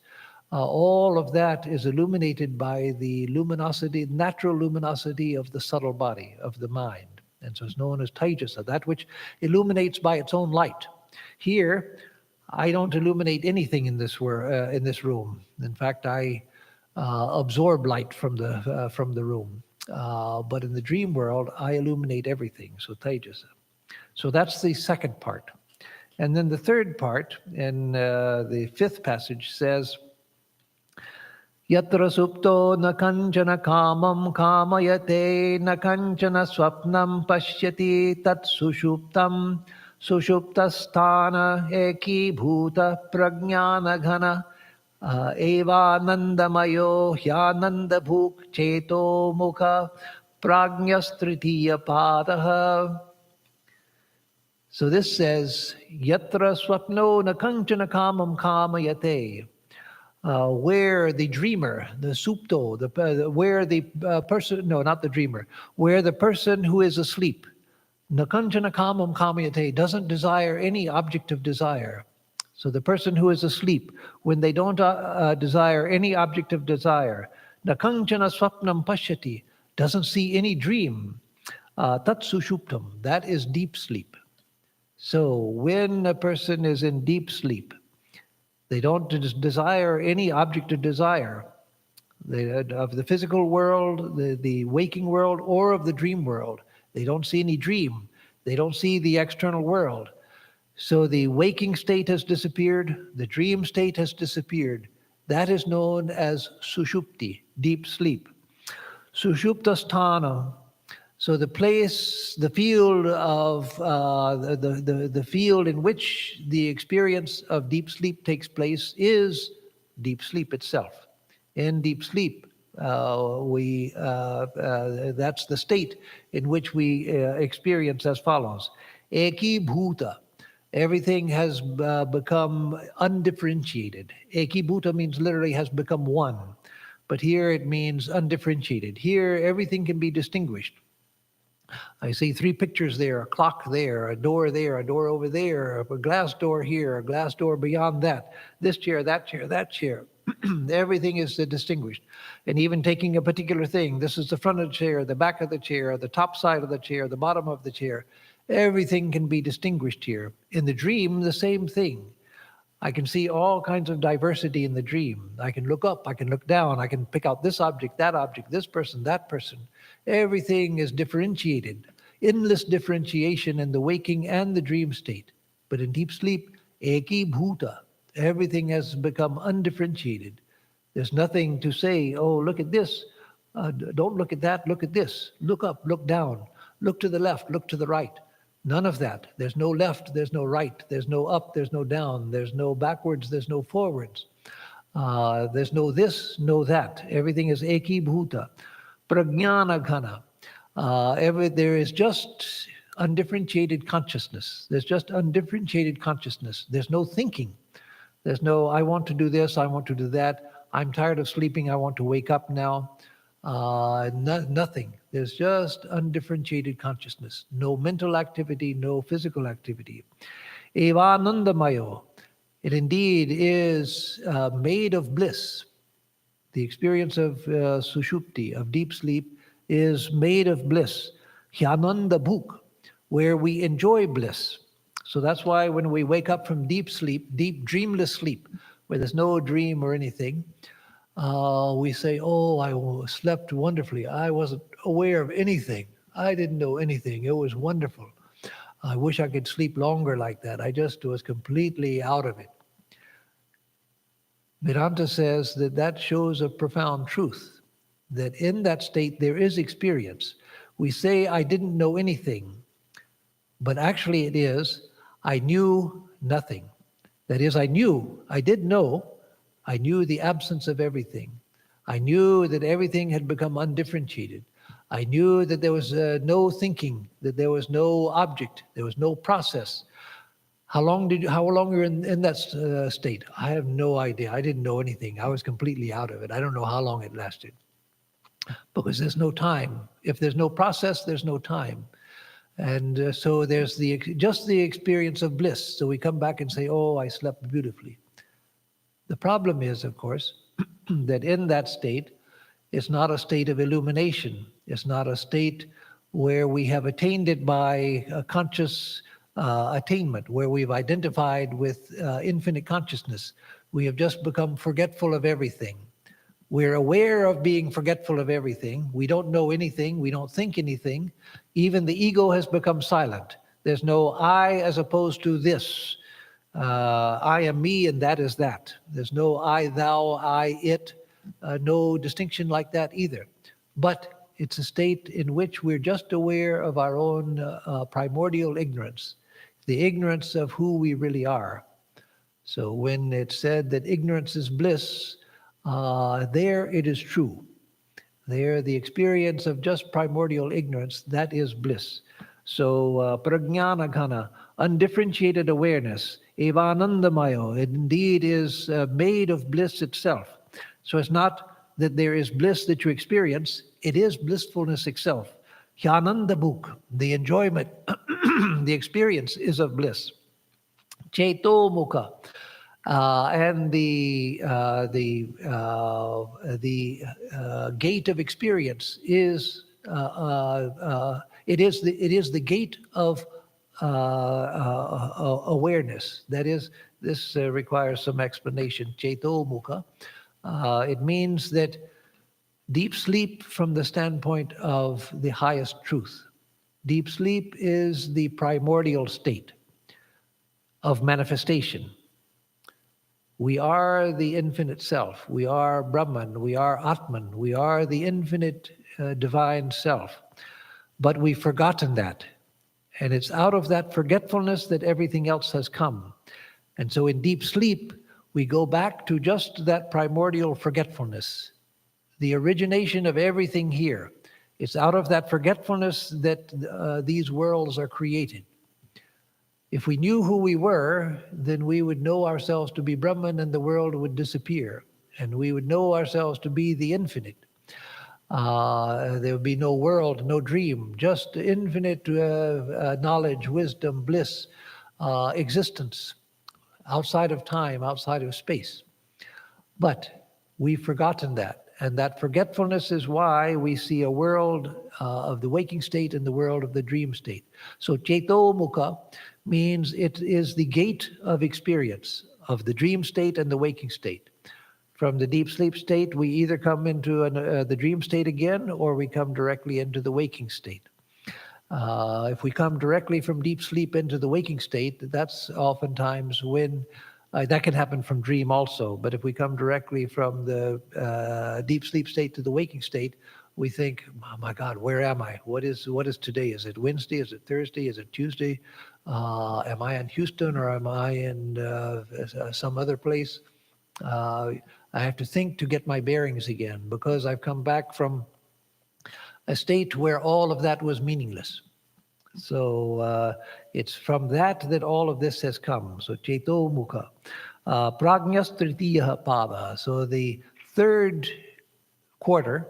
All of that is illuminated by the luminosity, natural luminosity of the subtle body, of the mind. And so it's known as Taijasa, that which illuminates by its own light. Here, I don't illuminate anything in this room. In fact, I absorb light from the room. But in the dream world, I illuminate everything. So Taijasa. So that's the second part. And then the third part, in the 5th passage, says, Yatra supto na kanchana kamam kamayate na kanchana swapnam pashyati tat sushuptam sushuptasthana eki bhuta prajnana ghana evanandamayo hyananda bhuk cheto mukha prajnastritiya padaha. So this says, Yatra swapno na kanchana kamam kamayate. Where the dreamer, the supto, where the person, no, not the dreamer, where the person who is asleep, nakanchana kamam kamayate, doesn't desire any object of desire. So the person who is asleep, when they don't desire any object of desire, nakanchana swapnam pashyati, doesn't see any dream, tat sushuptam, that is deep sleep. So when a person is in deep sleep, they don't desire any object of desire of the physical world, the waking world, or of the dream world. They don't see any dream. They don't see the external world. So the waking state has disappeared. The dream state has disappeared. That is known as sushupti, deep sleep. Sushuptasthana. So the place, the field of the field in which the experience of deep sleep takes place is deep sleep itself. In deep sleep, that's the state in which we experience as follows: Eki bhuta. Everything has become undifferentiated. Eki bhuta means literally has become one, but here it means undifferentiated. Here everything can be distinguished. I see three pictures there, a clock there, a door over there, a glass door here, a glass door beyond that, this chair, that chair, that chair. Everything is distinguished. And even taking a particular thing, this is the front of the chair, the back of the chair, the top side of the chair, the bottom of the chair. Everything can be distinguished here. In the dream, the same thing. I can see all kinds of diversity in the dream. I can look up, I can look down, I can pick out this object, this person, that person. Everything is differentiated. Endless differentiation in the waking and the dream state. But in deep sleep, eki bhuta. Everything has become undifferentiated. There's nothing to say, oh, look at this. Don't look at that, look at this. Look up, look down. Look to the left, look to the right. None of that. There's no left, there's no right, there's no up, there's no down, there's no backwards, there's no forwards. There's no this, no that. Everything is eki bhuta. Prajnana ghana. There is just undifferentiated consciousness. There's just undifferentiated consciousness. There's no thinking. There's no, I want to do this, I want to do that. I'm tired of sleeping, I want to wake up now. Nothing. There's just undifferentiated consciousness. No mental activity, no physical activity. Evanandamayo. It indeed is made of bliss. The experience of sushupti, of deep sleep, is made of bliss. Hyananda bhuk, where we enjoy bliss. So that's why when we wake up from deep sleep, deep dreamless sleep, where there's no dream or anything, we say, oh, I slept wonderfully. I wasn't aware of anything. I didn't know anything. It was wonderful. I wish I could sleep longer like that. I just was completely out of it. Vedanta says that that shows a profound truth, that in that state there is experience. We say, I didn't know anything, but actually it is, I knew nothing. That is, I did know, I knew the absence of everything. I knew that everything had become undifferentiated. I knew that there was no thinking, that there was no object, there was no process. How long were you in that state? I have no idea. I didn't know anything. I was completely out of it. I don't know how long it lasted. Because there's no time. If there's no process, there's no time. And so there's just the experience of bliss. So we come back and say, oh, I slept beautifully. The problem is, of course, that in that state, it's not a state of illumination. It's not a state where we have attained it by a conscious attainment, where we've identified with infinite consciousness. We have just become forgetful of everything. We're aware of being forgetful of everything. We don't know anything. We don't think anything. Even the ego has become silent. There's no I as opposed to this. I am me and that is that. There's no I, thou, I, it. no distinction like that either. But it's a state in which we're just aware of our own primordial ignorance, the ignorance of who we really are. So when it's said that ignorance is bliss, there it is true. There, the experience of just primordial ignorance, that is bliss. So, prajnana ghana, undifferentiated awareness, evanandamayo, it indeed is made of bliss itself. So it's not that there is bliss that you experience, it is blissfulness itself. Hyanandabhuk, the enjoyment, the experience is of bliss. Cheto mukha, and the gate of experience is it is the gate of awareness. That is, this requires some explanation. Cheto mukha. It means that deep sleep from the standpoint of the highest truth. Deep sleep is the primordial state of manifestation. We are the infinite self. We are Brahman. We are Atman. We are the infinite divine self. But we've forgotten that. And it's out of that forgetfulness that everything else has come. And so in deep sleep, we go back to just that primordial forgetfulness, the origination of everything here. It's out of that forgetfulness that these worlds are created. If we knew who we were, then we would know ourselves to be Brahman and the world would disappear. And we would know ourselves to be the infinite. There would be no world, no dream, just infinite knowledge, wisdom, bliss, existence, outside of time, outside of space. But we've forgotten that. And that forgetfulness is why we see a world of the waking state and the world of the dream state. So Cheto Mukha means it is the gate of experience of the dream state and the waking state. From the deep sleep state, we either come into the dream state again or we come directly into the waking state. If we come directly from deep sleep into the waking state, that's oftentimes when that can happen from dream also, but if we come directly from the deep sleep state to the waking state, we think, oh my God, where am I? What is today? Is it Wednesday? Is it Thursday? Is it Tuesday? Am I in Houston or am I in some other place? I have to think to get my bearings again because I've come back from a state where all of that was meaningless. So it's from that all of this has come. So Cheto Mukha. Prajnas Tritiya Pada. So the third quarter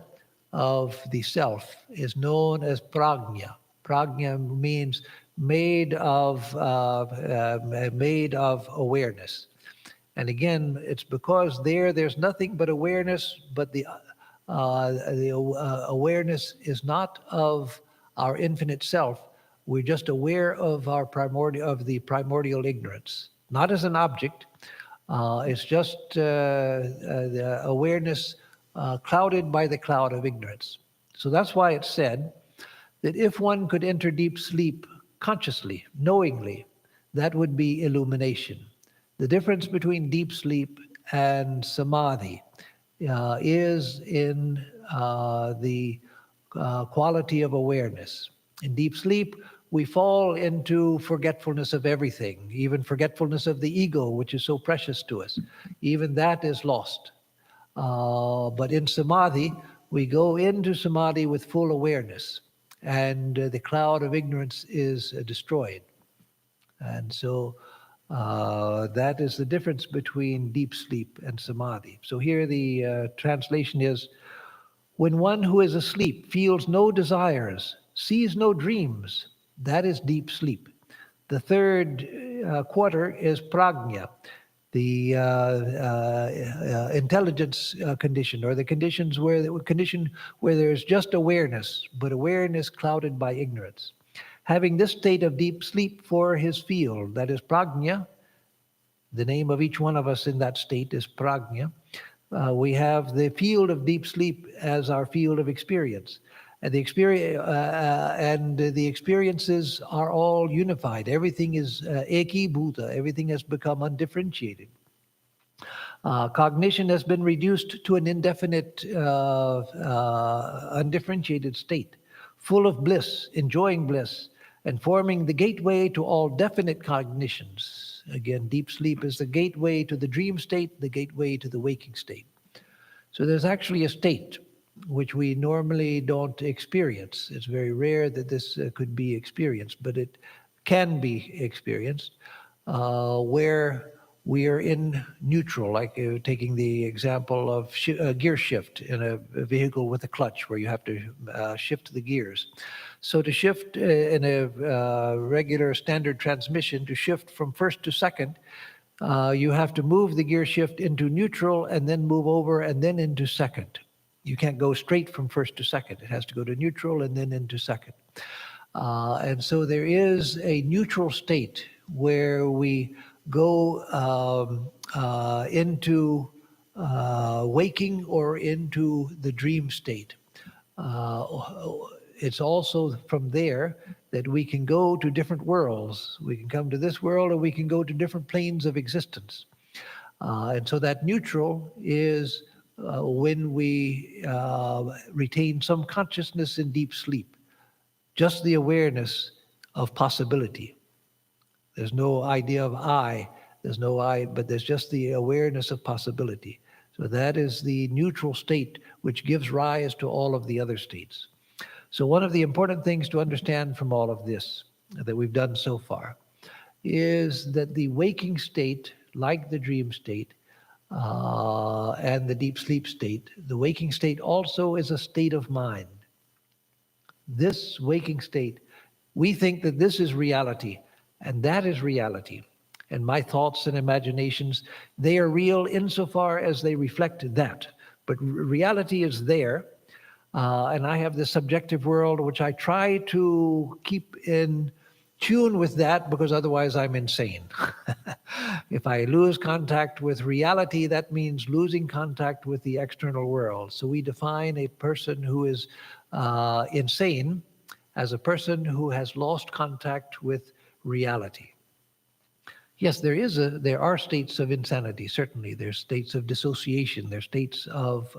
of the self is known as Prajna. Prajna means made of awareness. And again, it's because there's nothing but awareness, but the awareness is not of our infinite self. We're just aware of the primordial ignorance, not as an object. It's just the awareness clouded by the cloud of ignorance. So that's why it's said that if one could enter deep sleep consciously, knowingly, that would be illumination. The difference between deep sleep and samadhi is in the quality of awareness. In deep sleep, we fall into forgetfulness of everything, even forgetfulness of the ego, which is so precious to us. Even that is lost. But in samadhi, we go into samadhi with full awareness, and the cloud of ignorance is destroyed. And so that is the difference between deep sleep and samadhi. So here the translation is, when one who is asleep feels no desires, sees no dreams, that is deep sleep. The third quarter is prajna, the intelligence condition, or the condition where there's just awareness, but awareness clouded by ignorance. Having this state of deep sleep for his field, that is prajna, the name of each one of us in that state is prajna. We have the field of deep sleep as our field of experience. And the experiences are all unified. Everything is eki bhuta. Everything has become undifferentiated. Cognition has been reduced to an indefinite, undifferentiated state, full of bliss, enjoying bliss, and forming the gateway to all definite cognitions. Again, deep sleep is the gateway to the dream state, the gateway to the waking state. So there's actually a state which we normally don't experience. It's very rare that this could be experienced, but it can be experienced, where we are in neutral, like taking the example of gear shift in a vehicle with a clutch where you have to shift the gears. So to shift in a regular standard transmission, to shift from first to second, you have to move the gear shift into neutral and then move over and then into second. You can't go straight from first to second. It has to go to neutral and then into second. And so there is a neutral state where we go into waking or into the dream state. It's also from there that we can go to different worlds. We can come to this world or we can go to different planes of existence. And so that neutral is when we retain some consciousness in deep sleep, just the awareness of possibility. There's no idea of I, there's no I, but there's just the awareness of possibility. So that is the neutral state which gives rise to all of the other states. So one of the important things to understand from all of this that we've done so far is that the waking state, like the dream state and the deep sleep state, the waking state also is a state of mind. This waking state, we think that this is reality, and that is reality. And my thoughts and imaginations, they are real insofar as they reflect that. But reality is there. And I have this subjective world which I try to keep in tune with that, because otherwise I'm insane. If I lose contact with reality, that means losing contact with the external world. So we define a person who is insane as a person who has lost contact with reality. Yes, there are states of insanity, certainly. There's states of dissociation. There's states of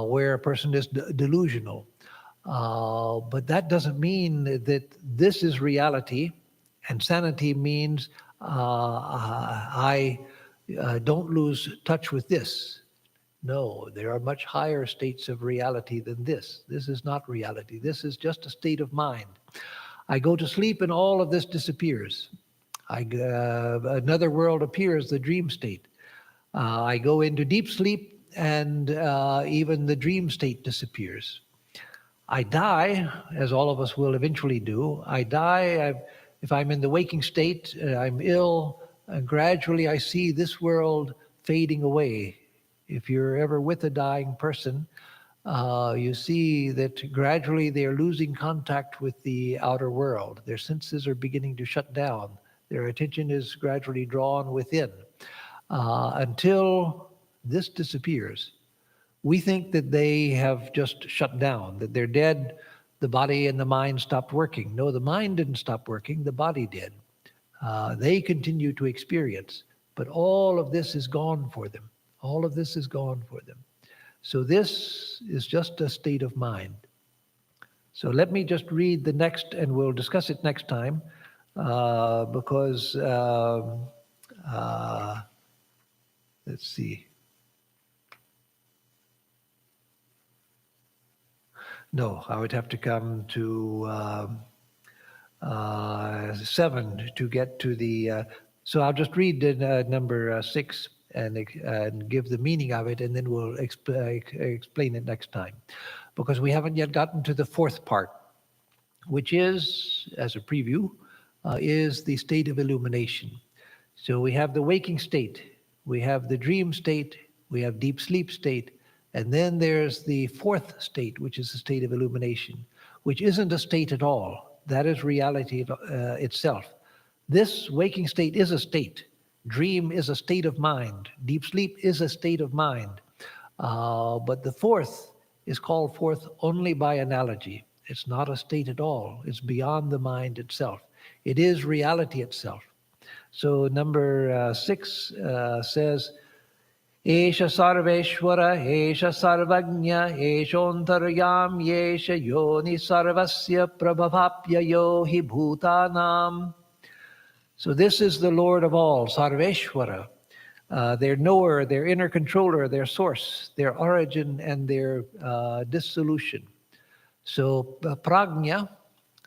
where a person is delusional. But that doesn't mean that this is reality, and sanity means I don't lose touch with this. No, there are much higher states of reality than this. This is not reality. This is just a state of mind. I go to sleep and all of this disappears. Another world appears, the dream state. I go into deep sleep and even the dream state disappears. I die, as all of us will eventually do. I die, if I'm in the waking state, I'm ill, and gradually I see this world fading away. If you're ever with a dying person, you see that gradually they are losing contact with the outer world. Their senses are beginning to shut down. Their attention is gradually drawn within until this disappears. We think that they have just shut down, that they're dead, the body and the mind stopped working. No, the mind didn't stop working, the body did. They continue to experience, but all of this is gone for them. All of this is gone for them. So this is just a state of mind. So let me just read the next, and we'll discuss it next time, because let's see. No, I would have to come to 7 to get to the. So I'll just read number 6 and give the meaning of it, and then we'll explain it next time, because we haven't yet gotten to the fourth part, which is, as a preview, is the state of illumination. So we have the waking state, we have the dream state, we have deep sleep state, and then there's the fourth state, which is the state of illumination, which isn't a state at all. That is reality itself. This waking state is a state. Dream is a state of mind. Deep sleep is a state of mind. But the fourth is called forth only by analogy. It's not a state at all. It's beyond the mind itself. It is reality itself. So number 6 says, Esha Sarveshwara, Esha Sarvagnya, Eshontararyam, Esha Yoni Sarvasya Prabhavapya Yohi Bhutanam. So this is the Lord of all, Sarveshwara, their knower, their inner controller, their source, their origin, and their dissolution. So Prajna,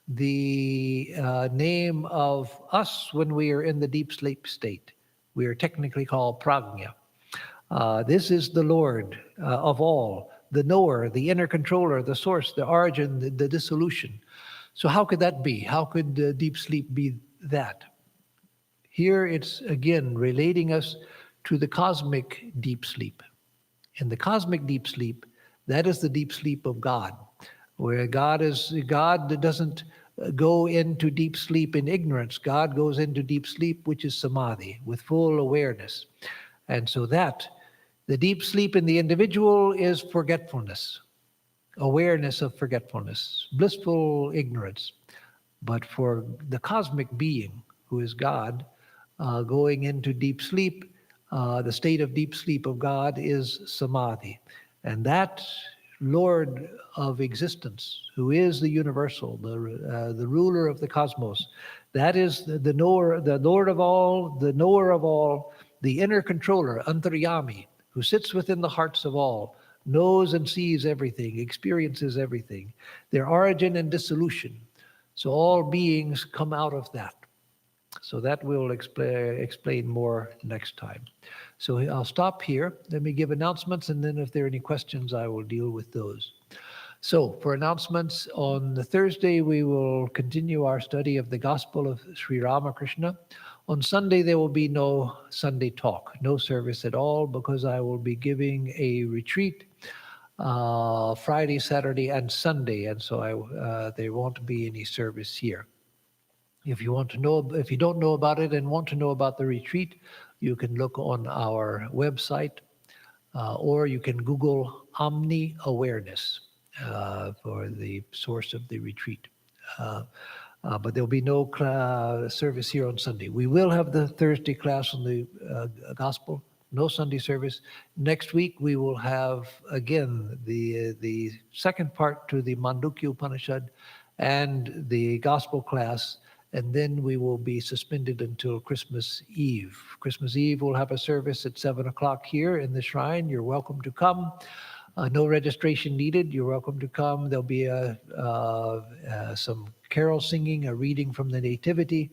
the name of us when we are in the deep sleep state. We are technically called Prajna. This is the Lord of all, the knower, the inner controller, the source, the origin, the dissolution. So how could that be? How could deep sleep be that? Here it's again relating us to the cosmic deep sleep. In the cosmic deep sleep, that is the deep sleep of God, where God doesn't go into deep sleep in ignorance. God goes into deep sleep, which is samadhi, with full awareness. And so that the deep sleep in the individual is forgetfulness, awareness of forgetfulness, blissful ignorance. But for the cosmic being, who is God, going into deep sleep, the state of deep sleep of God is samadhi. And that Lord of existence, who is the universal, the ruler of the cosmos, that is the knower, the Lord of all, the knower of all, the inner controller, Antaryami, who sits within the hearts of all, knows and sees everything, experiences everything, their origin and dissolution. So all beings come out of that. So that we'll explain more next time. So I'll stop here. Let me give announcements, and then if there are any questions, I will deal with those. So for announcements, on the Thursday, we will continue our study of the Gospel of Sri Ramakrishna. On Sunday, there will be no Sunday talk, no service at all, because I will be giving a retreat Friday, Saturday, and Sunday, and so there won't be any service here. If you don't know about it and want to know about the retreat, you can look on our website, or you can Google Omni Awareness for the source of the retreat. But there'll be no service here on Sunday. We will have the Thursday class on the gospel. No Sunday service. Next week we will have again the second part to the Mandukya Upanishad and the gospel class, and then we will be suspended until Christmas Eve. Christmas Eve we'll have a service at 7 o'clock here in the shrine. You're welcome to come. No registration needed. You're welcome to come. There'll be some carol singing, a reading from the Nativity,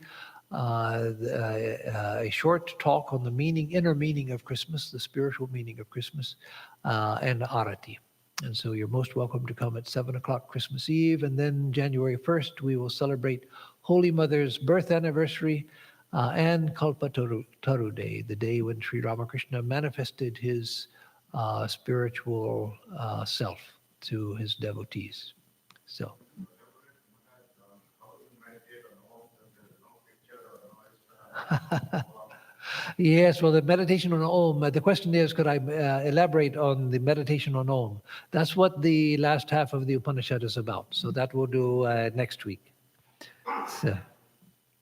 a short talk on the inner meaning of Christmas, the spiritual meaning of Christmas, and arati. And so you're most welcome to come at 7 o'clock Christmas Eve. And then January 1st, we will celebrate Holy Mother's birth anniversary and Kalpataru Day, the day when Sri Ramakrishna manifested his spiritual self to his devotees. So. Yes, well, the meditation on Om, the question is, could I elaborate on the meditation on Om? That's what the last half of the Upanishad is about. So that we'll do next week. So,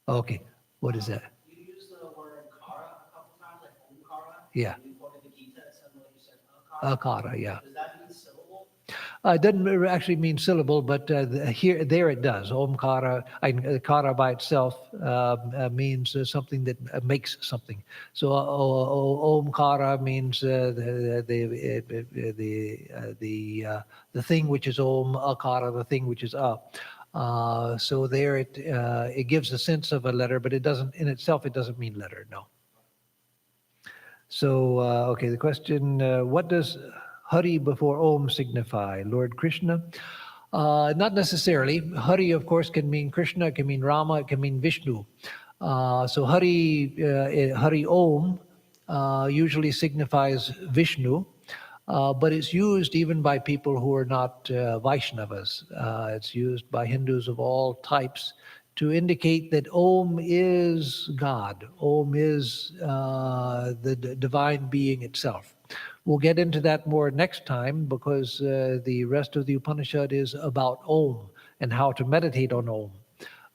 okay, what is that? You use the word kara a couple times, like omkara. Yeah. You quoted the Gita, it said, like you said, akara. Akara, yeah. Does that mean syllable? It doesn't actually mean syllable, but there it does. Omkara, kara by itself means something that makes something. So omkara means the thing which is om, akara, the thing which is so there it gives a sense of a letter, but it doesn't in itself. It doesn't mean letter. No. So okay, the question: what does Hari before Om signify? Lord Krishna? Not necessarily. Hari, of course, can mean Krishna, it can mean Rama, it can mean Vishnu. So Hari Om usually signifies Vishnu, but it's used even by people who are not Vaishnavas. It's used by Hindus of all types to indicate that Om is God. Om is the divine being itself. We'll get into that more next time because the rest of the Upanishad is about Om and how to meditate on Om.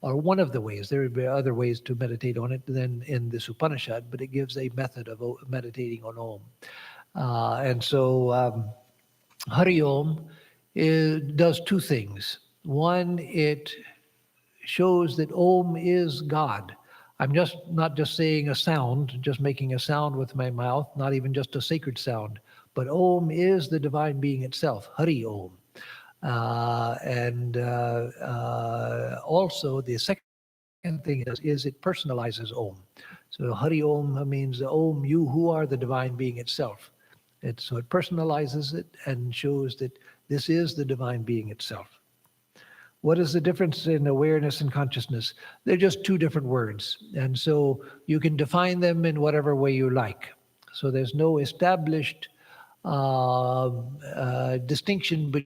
Or one of the ways. There will be other ways to meditate on it than in this Upanishad, but it gives a method of meditating on Om. And so Hari Om does two things. One, it shows that Om is God. I'm not just saying a sound, just making a sound with my mouth, not even just a sacred sound, but Om is the divine being itself, Hari Om. And also the second thing is it personalizes Om. So Hari Om means Om, you who are the divine being itself. So it personalizes it and shows that this is the divine being itself. What is the difference in awareness and consciousness? They're just two different words. And so you can define them in whatever way you like. So there's no established distinction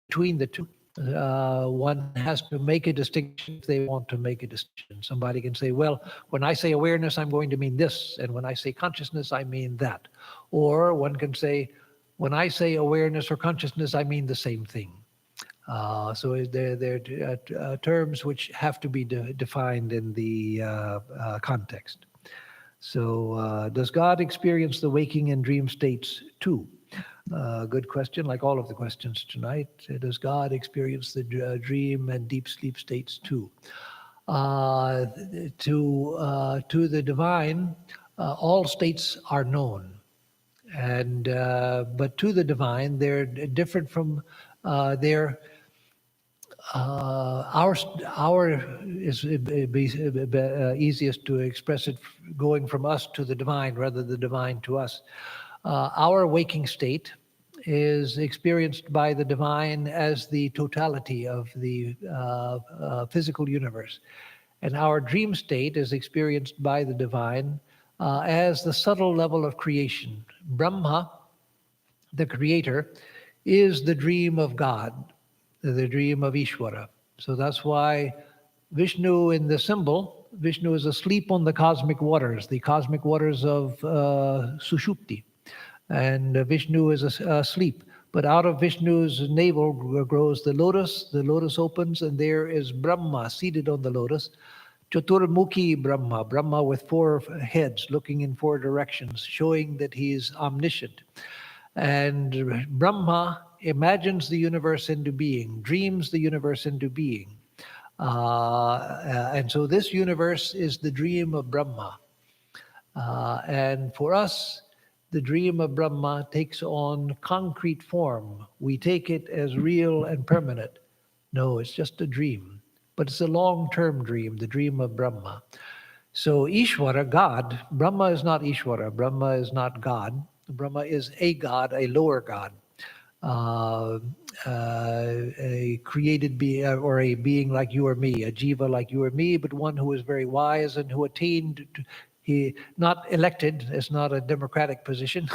between the two. One has to make a distinction if they want to make a distinction. Somebody can say, well, when I say awareness, I'm going to mean this. And when I say consciousness, I mean that. Or one can say, when I say awareness or consciousness, I mean the same thing. So they're terms which have to be defined in the context. So does God experience the waking and dream states too? Good question, like all of the questions tonight. Does God experience the dream and deep sleep states too? To the divine, all states are known. But to the divine, they're different from their our is easiest to express it going from us to the divine rather than the divine to us. Our waking state is experienced by the divine as the totality of the physical universe. And our dream state is experienced by the divine as the subtle level of creation. Brahma, the creator, is the dream of God, the dream of Ishvara. So that's why Vishnu in the symbol, Vishnu is asleep on the cosmic waters of Sushupti. And Vishnu is asleep. But out of Vishnu's navel grows the lotus opens, and there is Brahma seated on the lotus. Chaturmukhi Brahma, Brahma with four heads looking in four directions, showing that he is omniscient. And Brahma imagines the universe into being, dreams the universe into being. And so this universe is the dream of Brahma. And for us, the dream of Brahma takes on concrete form. We take it as real and permanent. No, it's just a dream. But it's a long-term dream, the dream of Brahma. So Ishvara, God, Brahma is not Ishvara. Brahma is not God. Brahma is a God, a lower God. A created being or a being like you or me, a jiva like you or me, but one who is very wise and who attained to, he not elected, it's not a democratic position.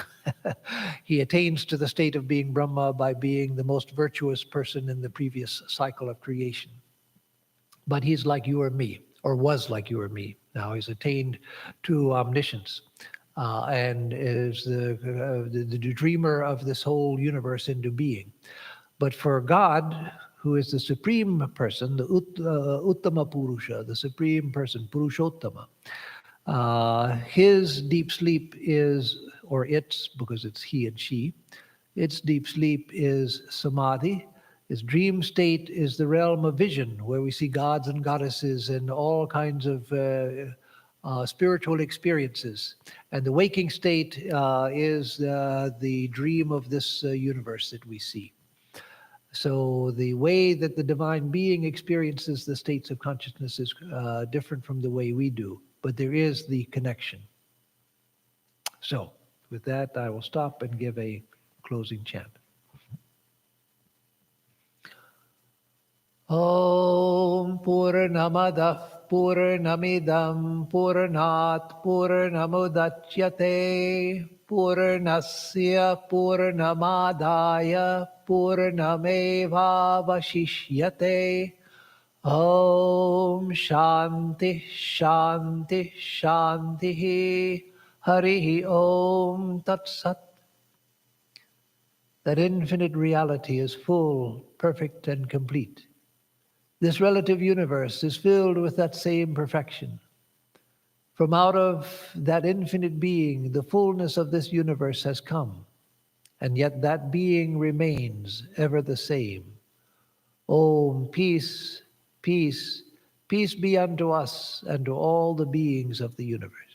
He attains to the state of being Brahma by being the most virtuous person in the previous cycle of creation. But he's like you or me, or was like you or me. Now he's attained to omniscience. And is the dreamer of this whole universe into being. But for God, who is the supreme person, the Uttama Purusha, the supreme person, Purushottama, his deep sleep is, or its, because it's he and she, its deep sleep is samadhi. His dream state is the realm of vision, where we see gods and goddesses and all kinds of spiritual experiences. And the waking state is the dream of this universe that we see. So the way that the divine being experiences the states of consciousness is different from the way we do, but there is the connection. So with that, I will stop and give a closing chant. Om Purnamadah Purnamidam Purnat Purnamudachyate Purnasya Purnamadaya Purnamevavashishyate. Om Shanti Shanti Shanti Harihi Om Tat Sat. That infinite reality is full, perfect, and complete. This relative universe is filled with that same perfection. From out of that infinite being, the fullness of this universe has come. and yet that being remains ever the same. Om, peace, peace, peace be unto us and to all the beings of the universe.